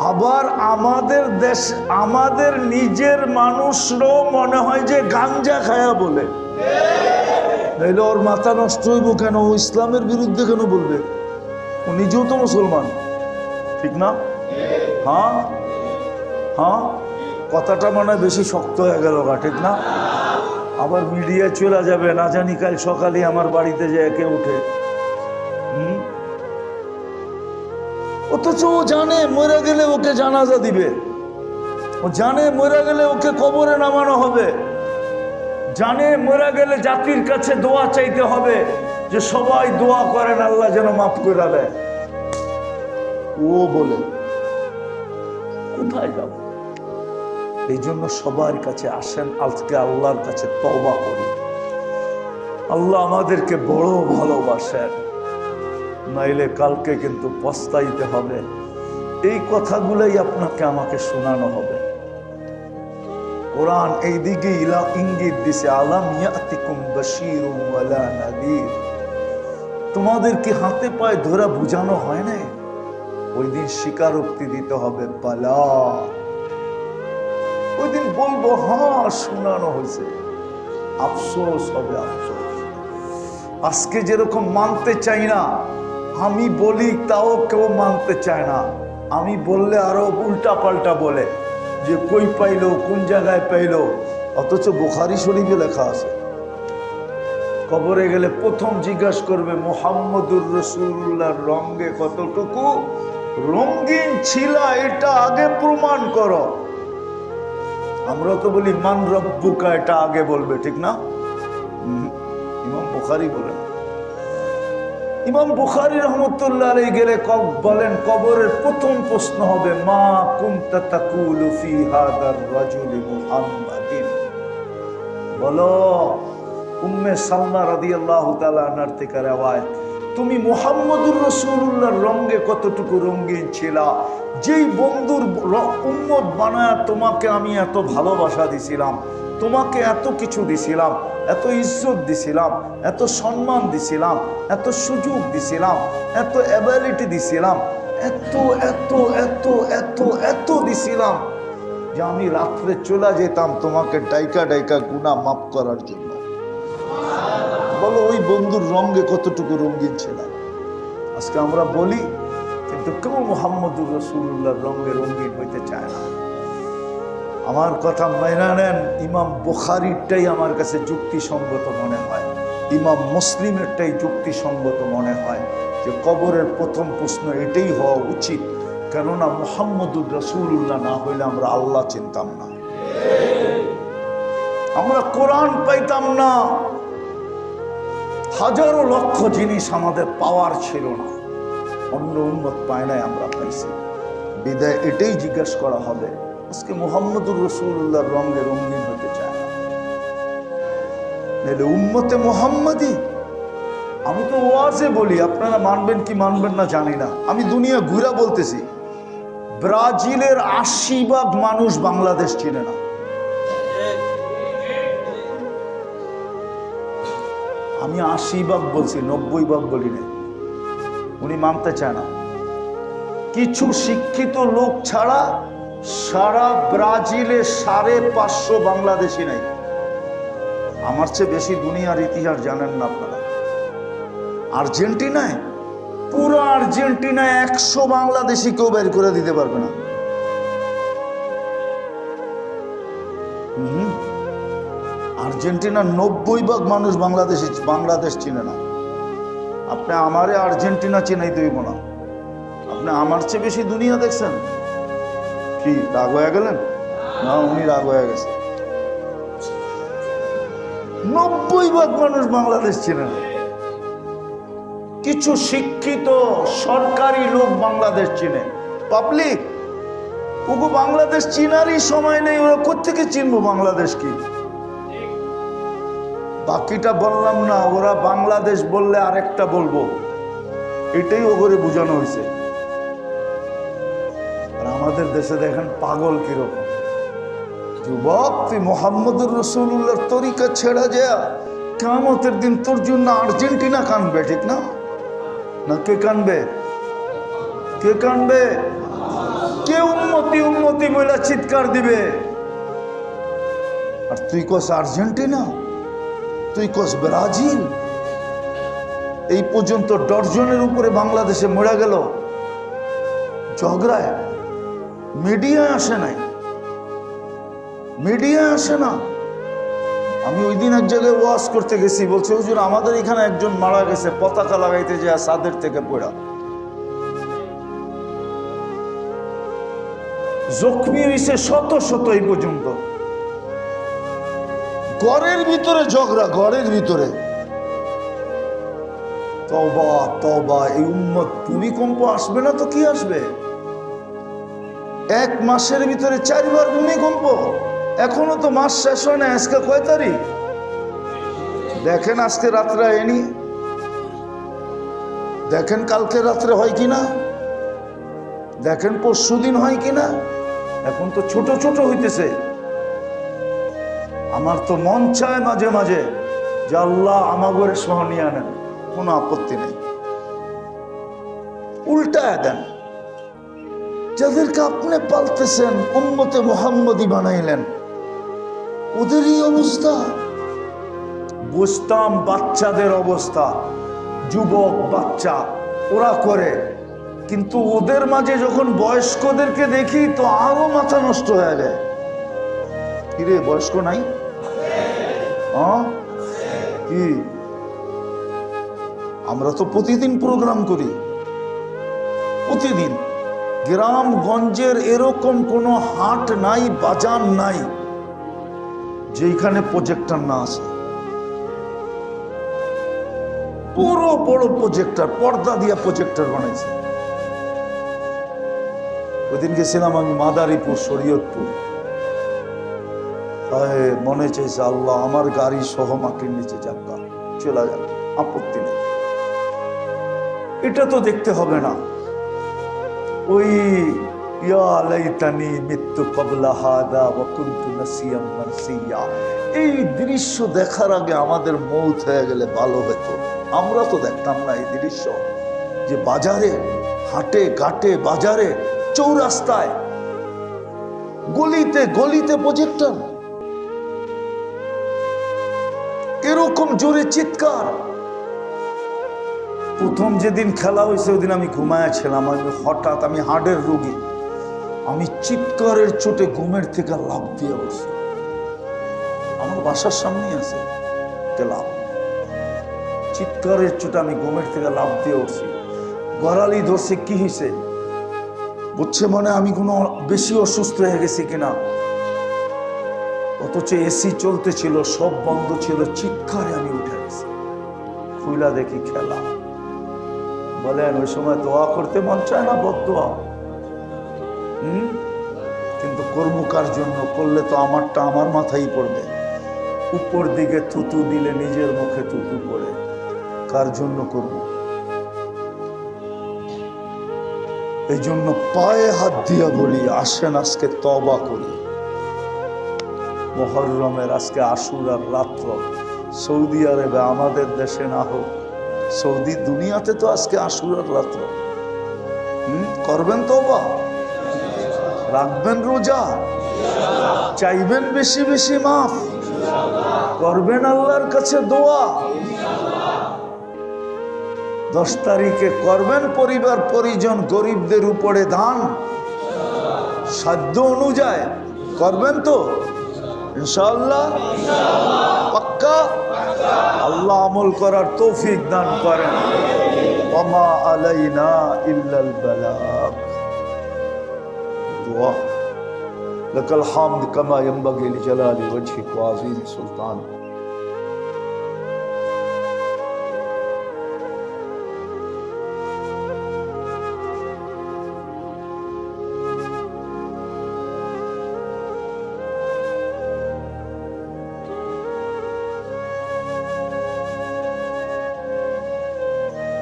আবার আমাদের দেশ, আমাদের নিজের মানুষরাও মনে হয় যে গাঞ্জা খায়া বলে। নাইলে ওর মাথা নষ্ট হইব কেন? ও ইসলামের বিরুদ্ধে কেন বলবে? ও নিজেও তো মুসলমান, ঠিক না? কথাটা মনে হয় বেশি শক্ত হয়ে গেল, ঠিক না? আবার মিডিয়া চলে যাবে, না জানি কাল সকালে আমার বাড়িতে যে একে উঠে। অথচ ও জানে মরে গেলে ওকে জানাজা দিবে, ও জানে মরে গেলে ওকে কবরে নামানো হবে, জানে মরে গেলে জাতির কাছে দোয়া চাইতে হবে, যে সবাই দোয়া করেন আল্লাহ যেন মাফ করে দেয়। ও বলে কোথায় যাব? এই জন্য সবার কাছে আসেন, আজকে আল্লাহর কাছে তওবা করি। আল্লাহ আমাদেরকে বড় ভালোবাসেন, নাইলে কালকে কিন্তু পস্তাইতে হবে। এই কথাগুলোই আপনাকে আমাকে শোনানো হবে। কোরআন এই দিকে ইঙ্গিত দিছে, আলাম ইয়াতিকুম বাশীরুম ওয়ালা নাযীর। তোমাদেরকে হাতে পায়ে ধরে বুঝানো হয় না? ওই দিন স্বীকারোক্তি দিতে হবে, বালা। ওই দিন বলবো হ্যাঁ শোনানো হয়েছে, আফসোস হবে, আফসোস। আজকে যেরকম মানতে চাই না, আমি বলি তাও কেউ মানতে চায় না। আমি বললে আরো উল্টা পাল্টা বলে, যে কই পাইলো, কোন জায়গায় পাইলো, অথচ বুখারী শরীফে লেখা আছে। কবরে গেলে প্রথম জিজ্ঞাসা করবে, মুহাম্মদুর রাসূলুল্লাহর রঙে কতটুকু রঙিন ছিল এটা আগে প্রমাণ করো। আমরা তো বলি মান রব্বুকা, এটা আগে বলবে, ঠিক না? ইমাম বুখারী বলেন, ইমাম বুখারী রাহমাতুল্লাহ আলাইহি গেলে বলেন, কবরের প্রথম প্রশ্ন হবে, মা কুনতা তাকুলু ফি হাদার রাজুলি মুহাম্মাদিন। বলো, উম্মে সালমা রাদিয়াল্লাহু তাআলা আনহার থেকে রওয়ায়াত, তুমি মুহাম্মদুর রাসূলুল্লাহর রঙে কতটুকু রঙিন ছিলা? যেই বন্ধুর উম্মত বানায় তোমাকে আমি এত ভালোবাসা দিছিলাম, তোমাকে এত কিছু দিছিলাম, এত ইজ্জত দিছিলাম, এত সম্মান দিছিলাম, এত সুযোগ দিছিলাম, এত অ্যাবিলিটি দিছিলাম, এত এত এত এত এত দিছিলাম, যে আমি রাত্রে চলে যেতাম তোমাকে ডাইকা ডাইকা গুনাহ মাফ করার জন্য। বলো, ওই বন্ধুর রঙে কতটুকু রঙিন ছিলাম? আজকে আমরা বলি, কিন্তু কেউ মুহাম্মদুর রাসূলুল্লাহর রঙে রঙিন হইতে চায় না। আমার কথা মেনে নেন, ইমাম বুখারীরটাই আমার কাছে যুক্তিসঙ্গত মনে হয়, ইমাম মুসলিমেরটাই যুক্তিসঙ্গত মনে হয়, যে কবরের প্রথম প্রশ্ন এটাই হওয়া উচিত। কেননা মুহাম্মদুর রাসূলুল্লাহ না হইলে আমরা আল্লাহ চিনতাম না, আমরা কোরআন পাইতাম না, হাজারো লক্ষ জিনিস আমাদের পাওয়ার ছিল না, অন্য উম্মত পায় নাই, আমরা পাইছি। বিদায় এটাই জিজ্ঞাসা করা হবে, আজকে মুহাম্মদুর রাসূলুল্লাহর রঙে রঙিন হতে চায় না। নাহলে উম্মতে মুহাম্মাদি, আমি তো ওয়াজে বলি, আপনারা মানবেন কি মানবেন না জানি না, আমি দুনিয়া ঘুরা বলতেছি, ব্রাজিলের ৮০% মানুষ বাংলাদেশ চিনে না। আমি ৮০% বলছি, ৯০% বলি না। উনি মানতে চায় না। কিছু শিক্ষিত লোক ছাড়া সারা ব্রাজিলে ৫৫০ বাংলাদেশি নাই। আমার চেয়ে বেশি দুনিয়ার ইতিহাস জানেন না আপনারা। আর্জেন্টিনায়, পুরো আর্জেন্টিনায় ১০০ বাংলাদেশি কেউ বের করে দিতে পারবে না। আর্জেন্টিনার ৯০% মানুষ বাংলাদেশ চিনে না। আপনি আমারে আর্জেন্টিনা চিনাইতে হইব না। আপনি আমার চেয়ে বেশি দুনিয়া দেখছেন কি? রাগ হয়ে গেলেন? না, উনি রাগ হয়ে গেছে। ৯০% মানুষ বাংলাদেশ চিনে না। কিছু শিক্ষিত সরকারি লোক বাংলাদেশ চিনে, পাবলিক। ওগো বাংলাদেশ চিনারই সময় নেই, ওরা কোত্থেকে চিনবো বাংলাদেশ কি? বাকিটা বললাম না, ওরা বাংলাদেশ বললে আরেকটা বলবো, এটাই ওগরে বোঝানো হয়েছে। আর আমাদের দেশে দেখেন পাগল কিরকম। যুবক, তুই মুহাম্মদুর রাসূলুল্লাহর তরিকা ছেড়া যায়, কিয়ামতের দিন তোর জন্য আর্জেন্টিনা কানবে, ঠিক না? না কে কানবে? কে কানবে? কে উম্মতি উম্মতি বলে চিৎকার দিবে? আর তুই কস আর্জেন্টিনা, তুই কস ব্রাজিল। এই পর্যন্ত ডজনের উপরে বাংলাদেশে মরে গেল ঝগড়ায়। মিডিয়া আসে নাই, মিডিয়া আসে না। আমি ওই দিন এক জায়গায় ওয়াজ করতে গেছি, বলছে হুজুর আমাদের এখানে একজন মারা গেছে পতাকা লাগাইতে যায় ছাদের থেকে পড়া, জখমি হয়েছে শত শত। এই পর্যন্ত ঘরের ভিতরে ঝগড়া, ঘরের ভিতরে। তওবা তওবা, এই উম্মত ভূমিকম্প আসবে না তো কি আসবে? ১ মাসের ভিতরে ৪ বার ভূমিকম্প। এখনো তো মাস শেষ হয় না। আজকে কয় তারিখ দেখেন? আজকে রাত্রে এনি দেখেন, কালকে রাত্রে হয় কিনা দেখেন, পরশুদিন হয় কিনা। এখন তো ছোট ছোট হইতেছে। আমার তো মন চায় মাঝে মাঝে যে আল্লাহ আমাগরে সহনিয়া নেন, কোনো আপত্তি নেই, উল্টায় দেন। যাদেরকে আপনি পালতেছেন, উম্মতে মুহাম্মদী বানাইলেন, ওদেরই অবস্থা। বুঝতাম বাচ্চাদের অবস্থা, যুবক বাচ্চা ওরা করে, কিন্তু ওদের মাঝে যখন বয়স্কদেরকে দেখি তো আরো মাথা নষ্ট হয়ে যায়। কিরে, বয়স্ক নাই? কি? আমরা তো প্রতিদিন প্রোগ্রাম করি, প্রতিদিন। গ্রামগঞ্জের এরকম কোনো হাট নাই, বাজার নাই যেখানে প্রজেক্টর না আছে। পুরো বড় প্রজেক্টর, পর্দা দিয়া প্রজেক্টর বানাইছে। ওইদিন গেছিলাম আমি মাদারীপুর, শরীয়তপুর। মনে চাইছে আল্লাহ আমার গাড়ি সহ মাটির নিচে যাকা, চলে যাক, আপত্তি নেই। এটা তো দেখতে হবে না। ওই ইয়া লাইতানি মিত্তু ক্বাবলা হাদা ওয়া কুনতু নাসিয়াম মানসিয়া, এই দৃশ্য দেখার আগে আমাদের মৌত হয়ে গেলে ভালো হতো। আমরা তো দেখতাম না এই দৃশ্য, যে বাজারে, হাটে ঘাটে, বাজারে, চৌরাস্তায়, গলিতে গলিতে প্রজেক্টর, এরকম জোরে চিৎকার। প্রথম যেদিন খেলা হয়েছে ওই দিন আমি ঘুমায়াছিলাম। হঠাৎ, আমি হার্টের রোগী, আমি চিৎকারের চোটে ঘুমের থেকে লাফ দিয়ে বসি। আমার বাসার সামনেই আছে ক্লাব। চিৎকারের চোটে আমি ঘুমের থেকে লাফ দিয়ে উঠছি। গড়ালি ধরছে, কি হয়েছে বুঝছে মনে আমি কোনো বেশি অসুস্থ হয়ে গেছি কিনা। অথচ এসি চলতেছিল, সব বন্ধ ছিল। চিৎকারে আমি উঠে গেছি, খুইলা দেখি খেলা। বলেন ওই সময় দোয়া করতে মন চায় না? বদদোয়া। কিন্তু কর্ম কার জন্য? করলে তো আমারটা আমার মাথায় পড়বে। উপর দিকে থুতু দিলে নিজের মুখে থুতু পড়ে। কার জন্য করব? এই জন্য পায়ে হাত দিয়া বলি, আসেন আজকে তওবা করি। মুহররমের আজকে আশুরার রাত্র, সৌদি আরবে, আমাদের দেশে না হোক, সৌদি দুনিয়াতে তো আজকে আশুরার রাত্র। করবেন তওবা, রাখবেন রোজা, চাইবেন বেশি বেশি মাফ, করবেন আল্লাহর কাছে দোয়া। 10 তারিখে করবেন পরিবার পরিজন গরিবদের উপরে দান, সাধ্য অনুযায়ী করবেন তো ইনশাআল্লাহ? পাক্কা? আল্লাহ আমল করার তৌফিক দান করেন। ওমা আলাইনা ইল্লাল বালাগ। দুআ। লাকাল হামদ কামা ইয়ানবাগি লিজালালি ওয়াজহিক ওয়া আযীম সুলতানিক।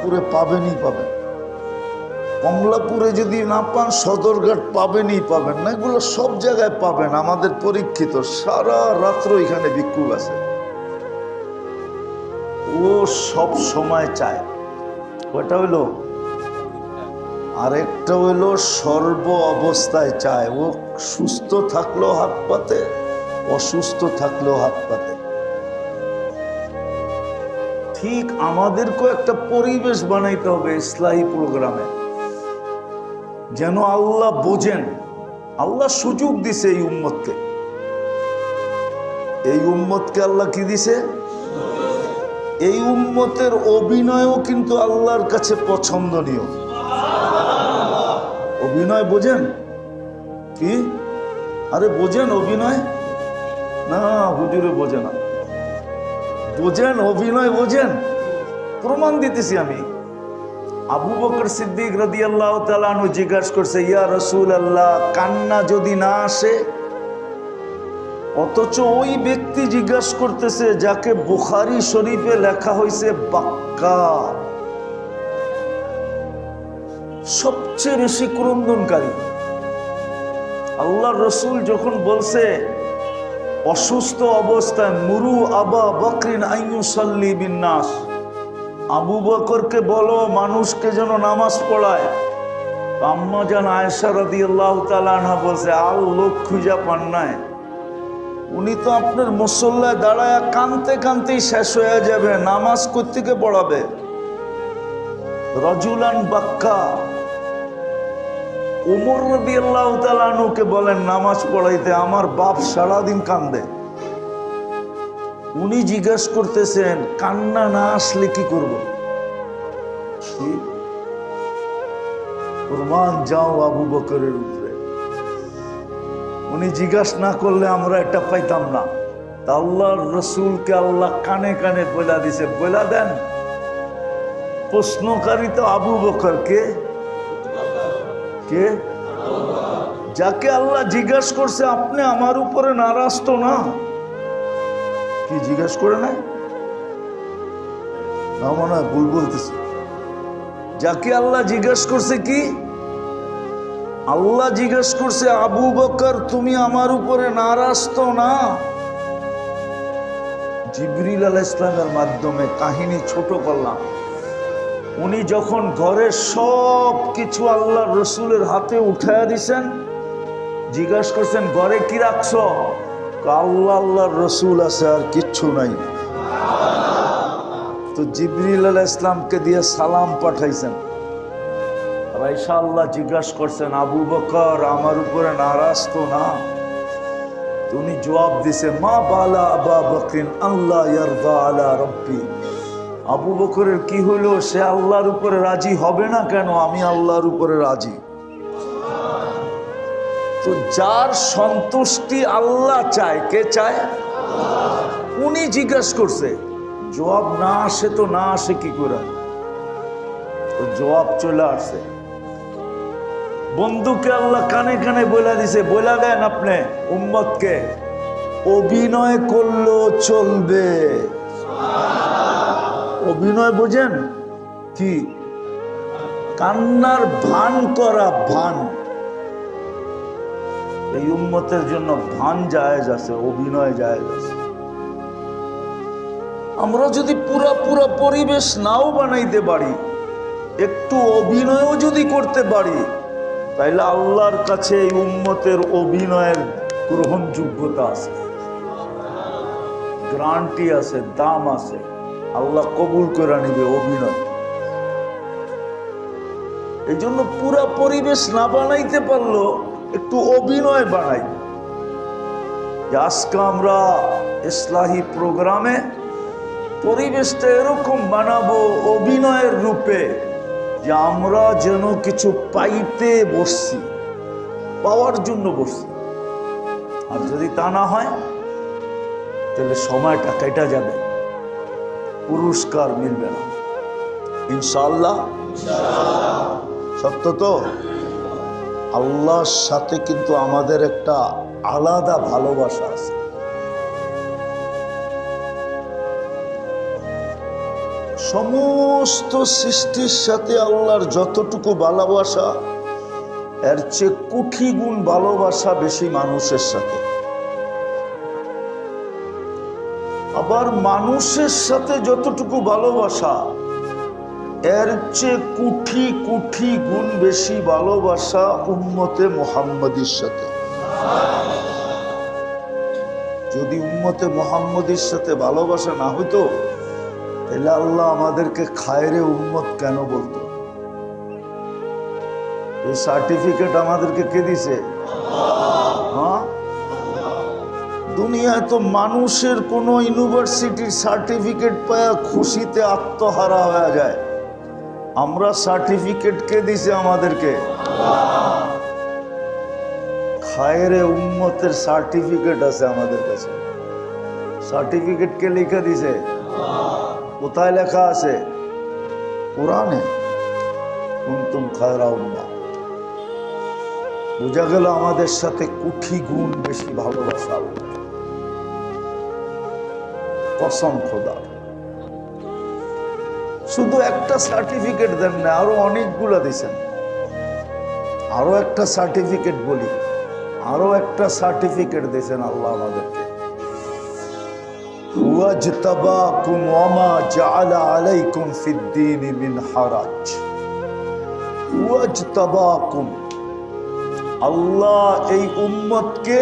পুরে পাবেনই পাবেন। কমলাপুরে যদি না পান, সদরঘাট পাবেনই পাবেন না, এগুলো সব জায়গায় পাবেন। আমাদের পরীক্ষিত সারা রাত্র এখানে ভিক্ষুক আছে। ও সব সময় চায়। কয়টা হইলো? আরেকটা হইলো সর্ব অবস্থায় চায়। ও সুস্থ থাকলেও হাত পাতে, অসুস্থ থাকলেও হাত পাতে। ঠিক আমাদেরকেও একটা পরিবেশ বানাইতে হবে ইসলাহি প্রোগ্রামে, যেন আল্লাহ বোঝেন। আল্লাহ সুযোগ দিছে এই উম্মতকে। এই উম্মতকে আল্লাহ কি দিছে? এই উম্মতের অভিনয়ও কিন্তু আল্লাহর কাছে পছন্দনীয়। অভিনয় বোঝেন কি? আরে বোঝেন অভিনয়? না, হুজুরে বোঝে না। বোঝেন অভিনয়, বোঝেন? প্রমাণ দিতেছি আমি। আবু বকর সিদ্দিক রাদিয়াল্লাহু তাআলা আনহু জিজ্ঞাসা করছে, ইয়া রাসূলুল্লাহ, কান্না যদি না আসে? অথচ ওই ব্যক্তি জিজ্ঞাসা করতেছে যাকে বুখারী শরীফে লেখা হয়েছে বাক্কা, সবচেয়ে বেশি ক্রন্দনকারী। আল্লাহর রাসূল যখন বলছে অসুস্থ অবস্থায়, মুরু আবা বকরিন আইয়ুসাল্লি বিন্নাস, আবু বকরকে বলো মানুষকে যেন নামাজ পড়ায়। আম্মা জান আয়েশা রাদিয়াল্লাহু তাআলা আনহা বলছে, আর লোক খুঁজা পান নাই, উনি তো আপনার মুসল্লায় দাঁড়ায় কানতে কানতেই শেষ হয়ে যাবে, নামাজ কোত্থেকে পড়াবে? রাজুলান বাক্কা। ওমর রাদিয়াল্লাহু তাআলা আনহুকে বলেন নামাজ পড়াইতে, আমার বাপ সারাদিন কান্দে। উনি জিজ্ঞাসা করতেছেন কান্না না আসলে কি করব? কুরবান যাও আবু বকরের উপরে। উনি জিজ্ঞাসা না করলে আমরা এটা পাইতাম না। তা আল্লাহর রাসূলকে আল্লাহ কানে কানে বলে দিছে, বলে দেন প্রশ্নকারী তো আবু বকর। কে? কে? যাকে আল্লাহ জিজ্ঞাসা করছে আপনি আমার উপরে নারাজ তো না? কি জিজ্ঞাসা করে নাই? না, মনে হয় ভুল বলতেছে। যাকে আল্লাহ জিজ্ঞাসা করছে, কি আল্লাহ জিজ্ঞাসা করছে, আবু বকর তুমি আমার উপরে নারাজ তো না? জিবরিল আলাইহিস সালামের মাধ্যমে কাহিনী ছোট করলাম। উনি যখন ঘরের সব কিছু আল্লাহর রাসূলের হাতে উঠায়া দিছেন, জিজ্ঞাসা করছেন ঘরে কি রাখছো? আল্লাহ আল্লাহর রাসূল আছে, আর কিচ্ছু নাই। তো জিবরিল আলাইহিস সালামকে দিয়ে সালাম পাঠাইছেন। আয়েশা আল্লাহ জিজ্ঞাসা করছেন, আবু বকর আমার উপরে নারাজ তো না? উনি জবাব দিছে, মা বালা আবা বকরিন আল্লাহ ইয়ারদা আলা রাব্বি। আবু বকরের কি হলো? সে আল্লাহর উপরে রাজি হবে না কেন? আমি আল্লাহর উপরে রাজি। তো যার সন্তুষ্টি আল্লাহ চায়, কে চায়? উনি জিজ্ঞাসা করছে, জবাব না আসে তো না আসে কি করে? তো জবাব চলে আসছে। বন্ধুকে আল্লাহ কানে কানে বলে দিছে, বলে দেন আপনি উম্মতকে, অভিনয় করলো চলবে। অভিনয় বোঝেন কি? কান্নার ভান করা, ভান। এই উম্মতের জন্য ভান জায়েজ আছে, অভিনয় জায়েজ আছে। আমরা যদি পুরা পরিবেশ নাও বানাইতে পারি, একটু অভিনয়ও যদি করতে পারি, তাইলে আল্লাহর কাছে এই উম্মতের অভিনয়ের গ্রহণযোগ্যতা আছে, গ্যারান্টি আছে, দাম আছে। আল্লাহ কবুল করে নিবে অভিনয়। এই জন্য পুরা পরিবেশ না বানাইতে পারলো, একটু অভিনয় বানাই। আজকে আমরা ইসলাহি প্রোগ্রামে পরিবেশটা এরকম বানাবো অভিনয়ের রূপে, যে আমরা যেন কিছু পাইতে বসছি, পাওয়ার জন্য বসছি। আর যদি তা না হয়, তাহলে সময়টা কেটে যাবে, পুরস্কার মিলবে না। ইনশাআল্লাহ সত্য তো? আল্লাহর সাথে কিন্তু আমাদের একটা আলাদা ভালোবাসা আছে। সমস্ত সৃষ্টির সাথে আল্লাহর যতটুকু ভালোবাসা, এর চেয়ে কোটি গুণ ভালোবাসা বেশি মানুষের সাথে। আবার মানুষের সাথে যতটুকু ভালোবাসা, এর চেয়ে কোটি কোটি গুণ বেশি ভালোবাসা উম্মতে মুহাম্মদীর সাথে। যদি উম্মতে মুহাম্মদীর সাথে ভালোবাসা না হইতো, তাহলে আল্লাহ আমাদেরকে খায়রে উম্মত কেন বলতো? এই সার্টিফিকেট আমাদেরকে কে দিছে? হ্যাঁ, দুনিয়ায় তো মানুষের কোন ইউনিভার্সিটির সার্টিফিকেট পায়া খুশিতে আত্মহারা হয়ে যায়। আমরা সার্টিফিকেট কে দিছে আমাদেরকে? খায়রে উম্মতের সার্টিফিকেট আছে আমাদের কাছে। সার্টিফিকেট কে লিখে দিছে? কোথায় লেখা আছে? কোরআনে, কুনতুম খায়রা উম্মাহ। বোঝা গেল আমাদের সাথে কোটি গুণ বেশি ভালোবাসা। কসম খোদার, শুধু একটা সার্টিফিকেট দেন না, আরো অনেকগুলো দিয়েছেন। আরো একটা সার্টিফিকেট বলি, আরো একটা সার্টিফিকেট দিয়েছেন আল্লাহ আমাদেরকে। ওয়াজতাবাকুম ওয়ামা জাআলা আলাইকুম ফিদ-দীনি মিন হারাজ। ওয়াজতাবাকুম, আল্লাহ এই উম্মতকে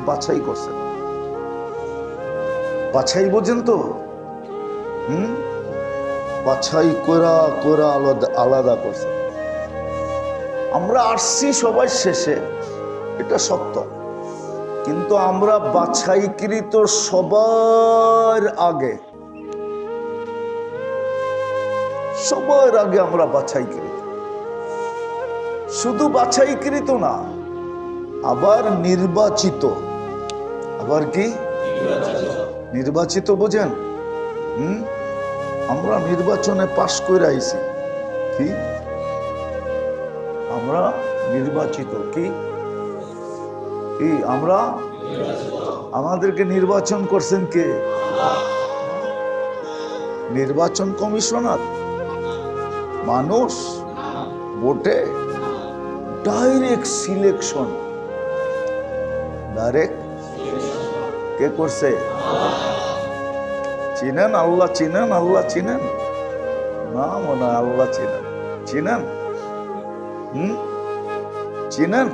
বাছাই করছেন। বাছাই বোঝেন তো? বাছাই করা করা আলাদা করছে। আমরা আসছি সবাই শেষে, এটা সত্য, কিন্তু আমরা বাছাইকৃত সবার আগে, সবার আগে আমরা বাছাইকৃত। শুধু বাছাইকৃত না, আবার নির্বাচিত। আবার কি? নির্বাচিত বোঝেন? আমরা নির্বাচনে পাশ করে আইছি। কি? আমরা নির্বাচিত। কি? আমরা, আমাদেরকে নির্বাচন করছেন কে? নির্বাচন কমিশনার? মানুষ ভোটে ডাইরেক্ট সিলেকশন। ডাইরেক্ট কে করছে? চিনেন আল্লাহ? চিনেন আল্লাহ? চিনেন না মনে হয় আল্লাহ চিনেন। চিনেন? চিনেন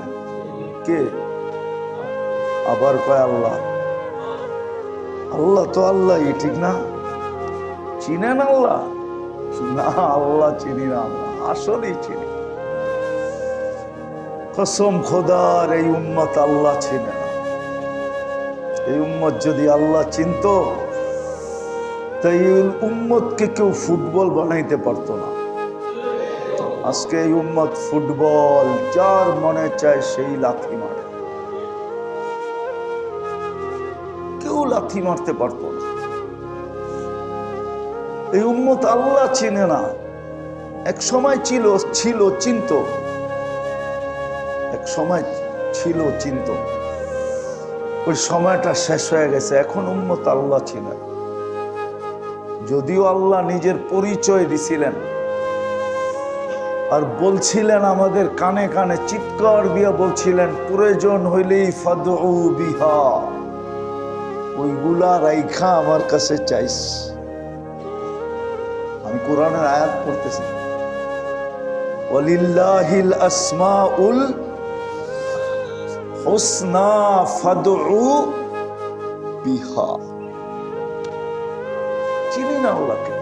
কে? আবার কয় আল্লাহ। আল্লাহ তো আল্লাহই, ঠিক না? চিনেন আল্লাহ? না, আল্লাহ চিনি না, আমরা আসলেই চিনি। কসম খোদার, এই উম্মত আল্লাহ চিনে না। এই উম্মত যদি আল্লাহ চিনত, তাই এই উম্মতকে কেউ ফুটবল বানাইতে পারতো না। আজকে এই উম্মত ফুটবল যার মনে চায় সেই লাথি মারে, কেউ লাথি মারতে পারতো না। এই উম্মত আল্লাহ চিনে না। এক সময় ছিল চিন্ত, এক সময় ছিল চিন্ত, ওই সময়টা শেষ হয়ে গেছে। এখন উম্মত আল্লাহ চিনে। যদিও আল্লাহ নিজের পরিচয় দিছিলেন আর বলছিলেন, আমাদের কানে কানে চিৎকার দিয়া বলছিলেন, প্রয়োজন হইলেই ফাদউ বিহা, ওইগুলা রাইখা আমার কাছে চাইস। আমি কোরআনের আয়াত পড়তেছি, ওয়ালিল্লাহিল আসমাউল হুসনা ফাদউ বিহা। চিনি না আল্লাহকে।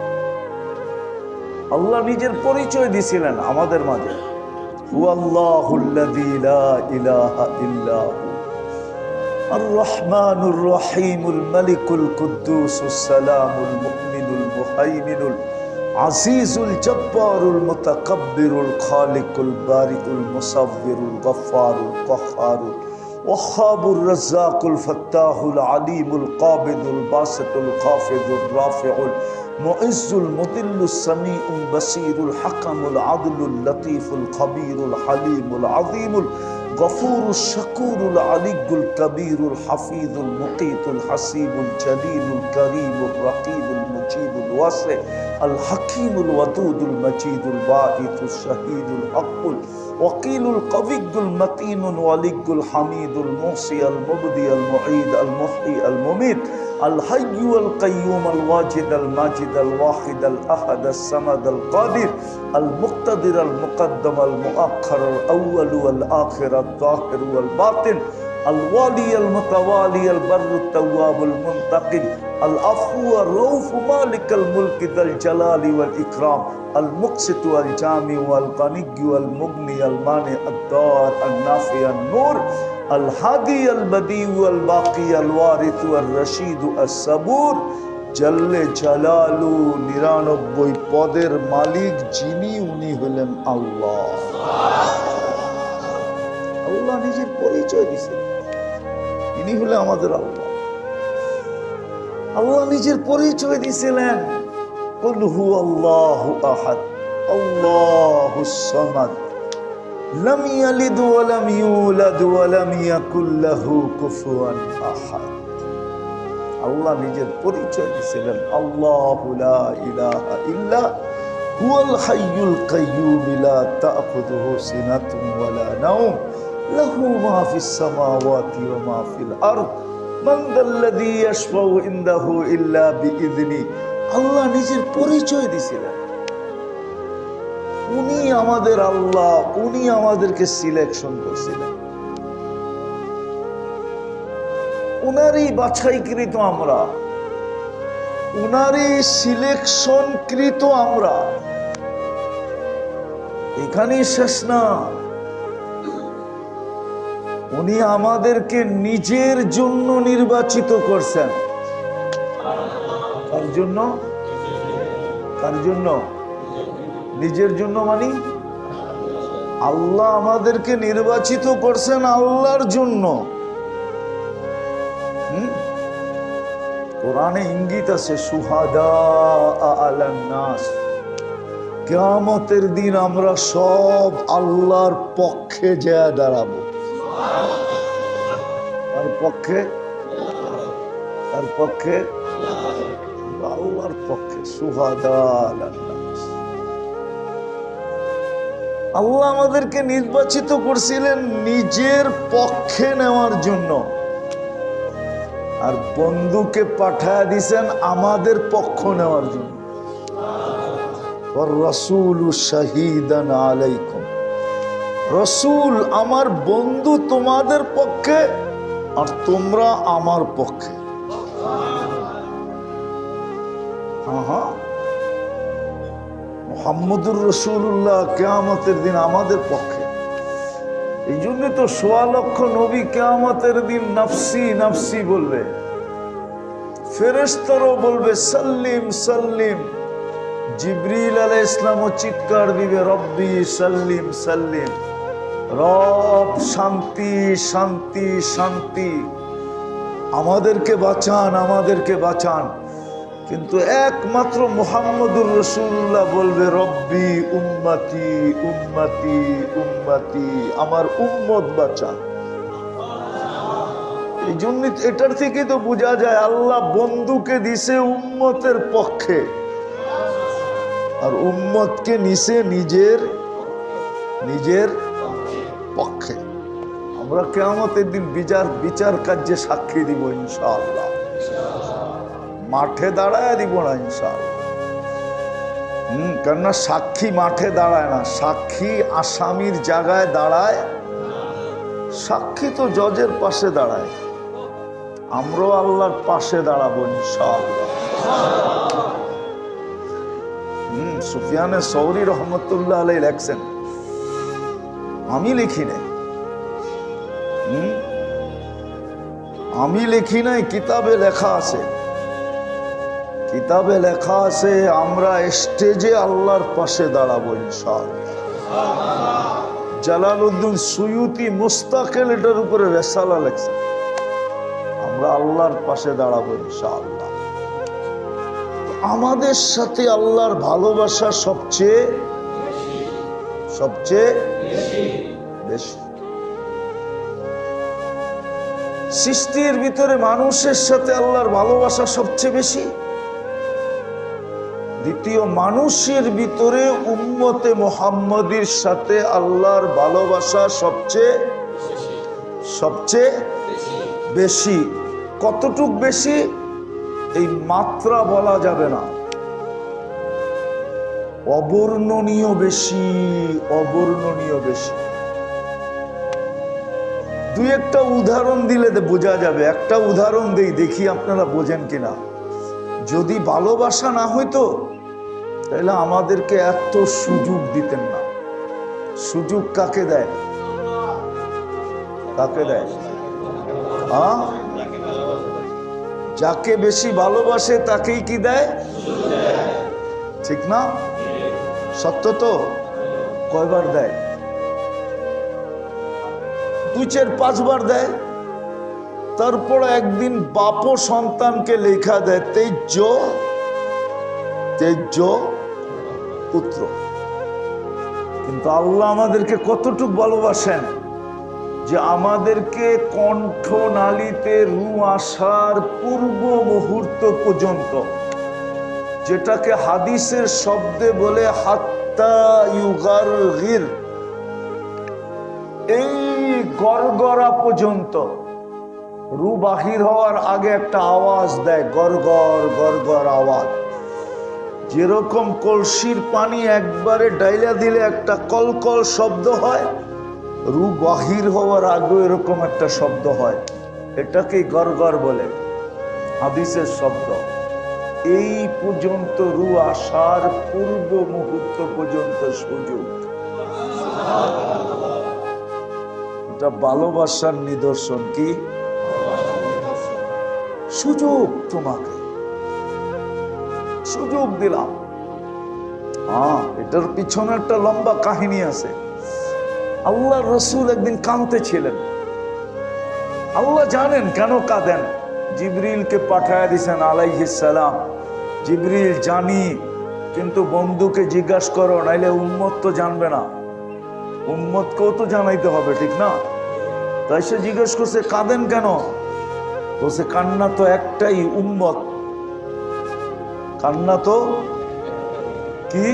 আল্লাহ নিজের পরিচয় দিছিলেন আমাদের মাঝে, হুয়াল্লাহুল্লাযী লা ইলাহা ইল্লা হু আর রহমানুর রহিমুল মালিকুল কুদ্দুসুস সালামুল মুমিনুল মুহাইমিনুল আজিজুল জব্বারুল মুতাকাব্বিরুল খালিকুল বারিকুল মুসাব্বিরুল গফফারুল কহ্হারুল ওয়াহ্হাবুর রাজ্জাকুল ফাত্তাহুল আলিমুল কাবিদুল বাসিতুল খাফিদুর রাফিউল মুইজ্জুল মুদিল্লুস সামিউল বাসীরুল হাকামুল আদলুল লতীফুল খবীরুল হালিমুল আযীমুল গফুরুশ শাকুরুল আলিয়্যুল কবীরুল হাফিজুল মুকীতুল হাসিবুল জলিলুল করীমুর রকীবুল মুজিবুল ওয়াসি আল হাকীমুল ওয়াদুদুল মজিদুল বাঈতুশ শাহীদুল হকুল ওয়াকিলুল কবিয়্যুল মতিনুল ওয়ালিয়্যুল হামিদুল মুহসি আল মুবদি আল মুঈদ আল মুহয়ি আল মুমীত আল হাইয়্যু আল কাইয়্যুম আল ওয়াজিদ আল মাজিদ আল ওয়াহিদ আল আহাদ আস সামাদ আল কাদির আল মুক্তাদির আল মুকদ্দম আল মুআখ্খার আল আউয়াল ওয়াল আখির আল যাহির ওয়াল বাতিন আল ওয়ালি আল মুতাওয়ালি আল বাররু তাওয়াব আল মুনতাকিম আল আফু আর রউফ মালিক আল মুলক যাল জালালি ওয়াল ইকরাম আল মুকসিত ওয়াল জামি ওয়াল গানি ওয়াল মুগনি আল মানি আদ-দার আল নাফি আন নূর আল হাদি আল বদি ওয়াল বাকি আল ওয়ারিথ ওয়াল রশিদ আস সাবুর জল্লে জালালু 99 পদের মালিক যিনি, উনি হলেন আল্লাহ। আল্লাহ নিজের পরিচয় দিয়েছেন, ইনি হলেন আমাদের আল্লাহ। আল্লাহ নিজের পরিচয় দিয়েছিলেন, কুল হুয়াল্লাহু আহাদ আল্লাহুস সামাদ লাম ইয়ালিদ ওয়া লাম ইউলাদ ওয়া লাম ইয়াকুল লাহু কুফুয়ান আহাদ। আল্লাহ নিজের পরিচয় দিয়েছিলেন, আল্লাহু লা ইলাহা ইল্লা হুয়াল হাইয়ুল কাইয়্যুম লা তা'খুযুহু সিনাতুন ওয়া লা নাওম লাহু মা ফিস সামাওয়াতি ওয়া মা ফিল আরদ মান যাল্লাযী ইয়াশফাউ ইনদাহু ইল্লা বিইযনি। আল্লাহ নিজের পরিচয় দিয়েছিলেন, উনি আমাদের আল্লাহ, উনি আমাদেরকে সিলেকশন করছিলেন, উনারই বাছাইকৃত আমরা, উনারই সিলেকশন কৃত আমরা। এখানেই শেষ না, উনি আমাদেরকে নিজের জন্য নির্বাচিত করছেন। কার জন্য? কার জন্য? নিজের জন্য মানে আল্লাহ আমাদেরকে নির্বাচিত করছেন আল্লাহর জন্য। কোরআনে ইঙ্গিত আছে, শুহাদা আলান নাস, কিয়ামতের দিন আমরা সব আল্লাহর পক্ষে যায় দাঁড়াবো। তার পক্ষে, তার পক্ষে, আল্লাহর পক্ষে, শুহাদা আলান নাস। আল্লাহ আমাদেরকে নির্বাচিত করছিলেন নিজের পক্ষে নেওয়ার জন্য, আর বন্ধুকে পাঠায় দিয়েছেন আমাদের পক্ষ নেওয়ার জন্য। রাসূলু শাহীদান আলাইকুম, রসুল আমার বন্ধু তোমাদের পক্ষে আর তোমরা আমার পক্ষে। মুহাম্মদুর রাসূলুল্লাহ কিয়ামতের দিন আমাদের পক্ষে। এই জন্য তো ১.৫ লক্ষ নবী কিয়ামতের দিন নফসি নফসি বলবে, ফেরেশতারাও বলবে সাল্লিম সাল্লিম, জিবরিল আলাইহিস সালামও চিৎকার দিবে রব্বি সাল্লিম সাল্লিম, রব শান্তি শান্তি শান্তি, আমাদেরকে বাঁচান আমাদেরকে বাঁচান। কিন্তু একমাত্র মুহাম্মদুর রাসূলুল্লাহ বলবে রব্বি উম্মতি উম্মতি উম্মতি, আমার উম্মত বাঁচান। এই জন্য এটার থেকে তো বোঝা যায় আল্লাহ বন্ধুকে দিছে উম্মতের পক্ষে আর উম্মতকে নিছে নিজের নিজের পক্ষে। আমরা কিয়ামতের দিন বিচার কার্যে সাক্ষী দিব ইনশাআল্লাহ, মাঠে দাঁড়ায় দিব না ইনশাআল্লাহ। কেননা সাক্ষী মাঠে দাঁড়ায় না, সাক্ষী আসামির জায়গায় দাঁড়ায়, সাক্ষী তো জজের পাশে দাঁড়ায়। আমরাও আল্লাহর পাশে দাঁড়াবো ইনশাআল্লাহ। সুফিয়ানে সৌরি রহমতুল্লাহ আলাইহি লেখছেন, আমি লিখি নাই, আমি লিখি নাই, কিতাবে লেখা আছে, কিতাবে লেখা আছে আমরা স্টেজে আল্লাহর পাশে দাঁড়াবো ইনশাআল্লাহ। জালালউদ্দিন সুয়ুতি মুস্তাকিল এটার উপরে রিসালা লেখছেন, আমরা আল্লাহর পাশে দাঁড়াবো ইনশাআল্লাহ। আমাদের সাথে আল্লাহর ভালোবাসা সবচেয়ে সবচেয়ে বেশি। সৃষ্টির ভিতরে মানুষের সাথে আল্লাহর ভালোবাসা সবচেয়ে বেশি। দ্বিতীয়, মানুষের ভিতরে উম্মতে মুহাম্মদীর সাথে আল্লাহর ভালোবাসা সবচেয়ে সবচেয়ে বেশি। কতটুক বেশি এই মাত্রা বলা যাবে না, অবর্ণনীয় বেশি, অবর্ণনীয় বেশি। দুই একটা উদাহরণ দিলে বোঝা যাবে। একটা উদাহরণ দেই, দেখি আপনারা বোঝেন কিনা। যদি ভালোবাসা না হইতো তাহলে আমাদেরকে এত সুযোগ দিতেন না। সুযোগ কাকে দেয়? কাকে দেয়? হ্যাঁ, যাকে বেশি ভালোবাসে তাকেই কি দেয়? ঠিক না? সত্য তো? কয়বার দেয়? 2, 4, 5 বার দেয়। তারপর একদিন বাপও সন্তানকে লেখা দেয় তেজ্য তেজ্য পুত্র। কিন্তু আল্লাহ আমাদেরকে কতটুকু ভালোবাসেন যে আমাদেরকে কণ্ঠ নালীতে রু আসার পূর্ব মুহূর্ত পর্যন্ত, যেটাকে হাদিসের শব্দে বলে হাত্তা ইউগারগির, এই গড়গড়া পর্যন্ত, রু বাহির হওয়ার আগে একটা আওয়াজ দেয়, গড়গড় গড়গড় আওয়াজ। যেরকম কলসির পানি একবারে ডাইলা দিলে একটা কলকল শব্দ হয়, রু বাহির হওয়ার আগে এরকম একটা শব্দ হয়, এটাকে গড়গড় বলে, হাদিসের শব্দ। এই পর্যন্ত রু আসার পূর্ব মুহূর্ত পর্যন্ত সুযোগ। এটা ভালোবাসার নিদর্শন। কি সুযোগ? তোমাকে সুযোগ দিলাম। হ্যাঁ, এটার পিছনে একটা লম্বা কাহিনী আছে। আল্লাহর রাসূল একদিন কাঁদতেছিলেন। আল্লাহ জানেন কেন কাঁদেন। জিবরিলকে পাঠায়া দিয়েছেন আলাইহিস সালাম। জিবরিল জানি, কিন্তু বন্ধুকে জিজ্ঞাসা করো, নাইলে উম্মত তো জানবে না, উম্মতকেও তো জানাইতে হবে, ঠিক না? তাই সে জিজ্ঞেস করছে কাঁদেন কেন? বলছে কান্না তো একটাই, উম্মত। কান্না তো কি?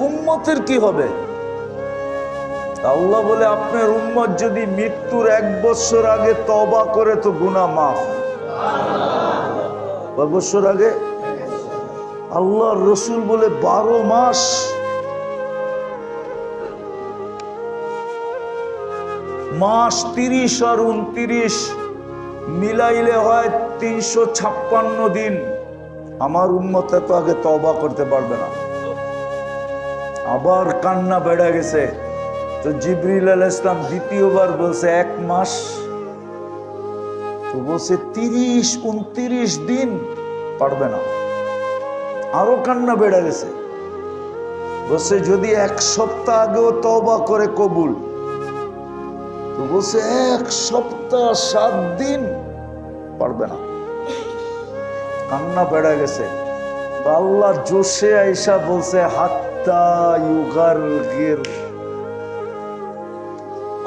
উম্মতের কি হবে? আল্লাহ বলে আপনার উম্মত যদি মৃত্যুর 1 বছর আগে তওবা করে তো গুনাহ মাফ। কয় বছর আগে? আল্লাহর রাসূল বলে 12 মাস। মাস 30 আর 29 মিলাইলে হয় 356 দিন। আমার উম্মত তো আগে তওবা করতে পারবে না। আবার কান্না বেড়ে গেছে। তো জিবরিল আলাইহিস সালাম দ্বিতীয়বার বলছে 1 মাস, তো বলছে 30-29 দিন, পারবে না। আরো কান্না বেড়ে গেছে, বলছে যদি 1 সপ্তাহ আগেও তওবা করে কবুল, তো বলছে 1 সপ্তাহ 7 দিন, পারবে না। কান্না বেড়ে গেছে। আল্লাহ জোশে আইসা বলছে হাত্তা ইউগারগির,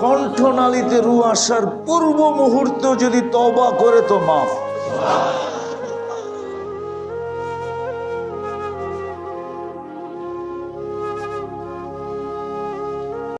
কণ্ঠনালীতে রূহ আসার পূর্ব মুহূর্তে যদি তওবা করে তো মাফ।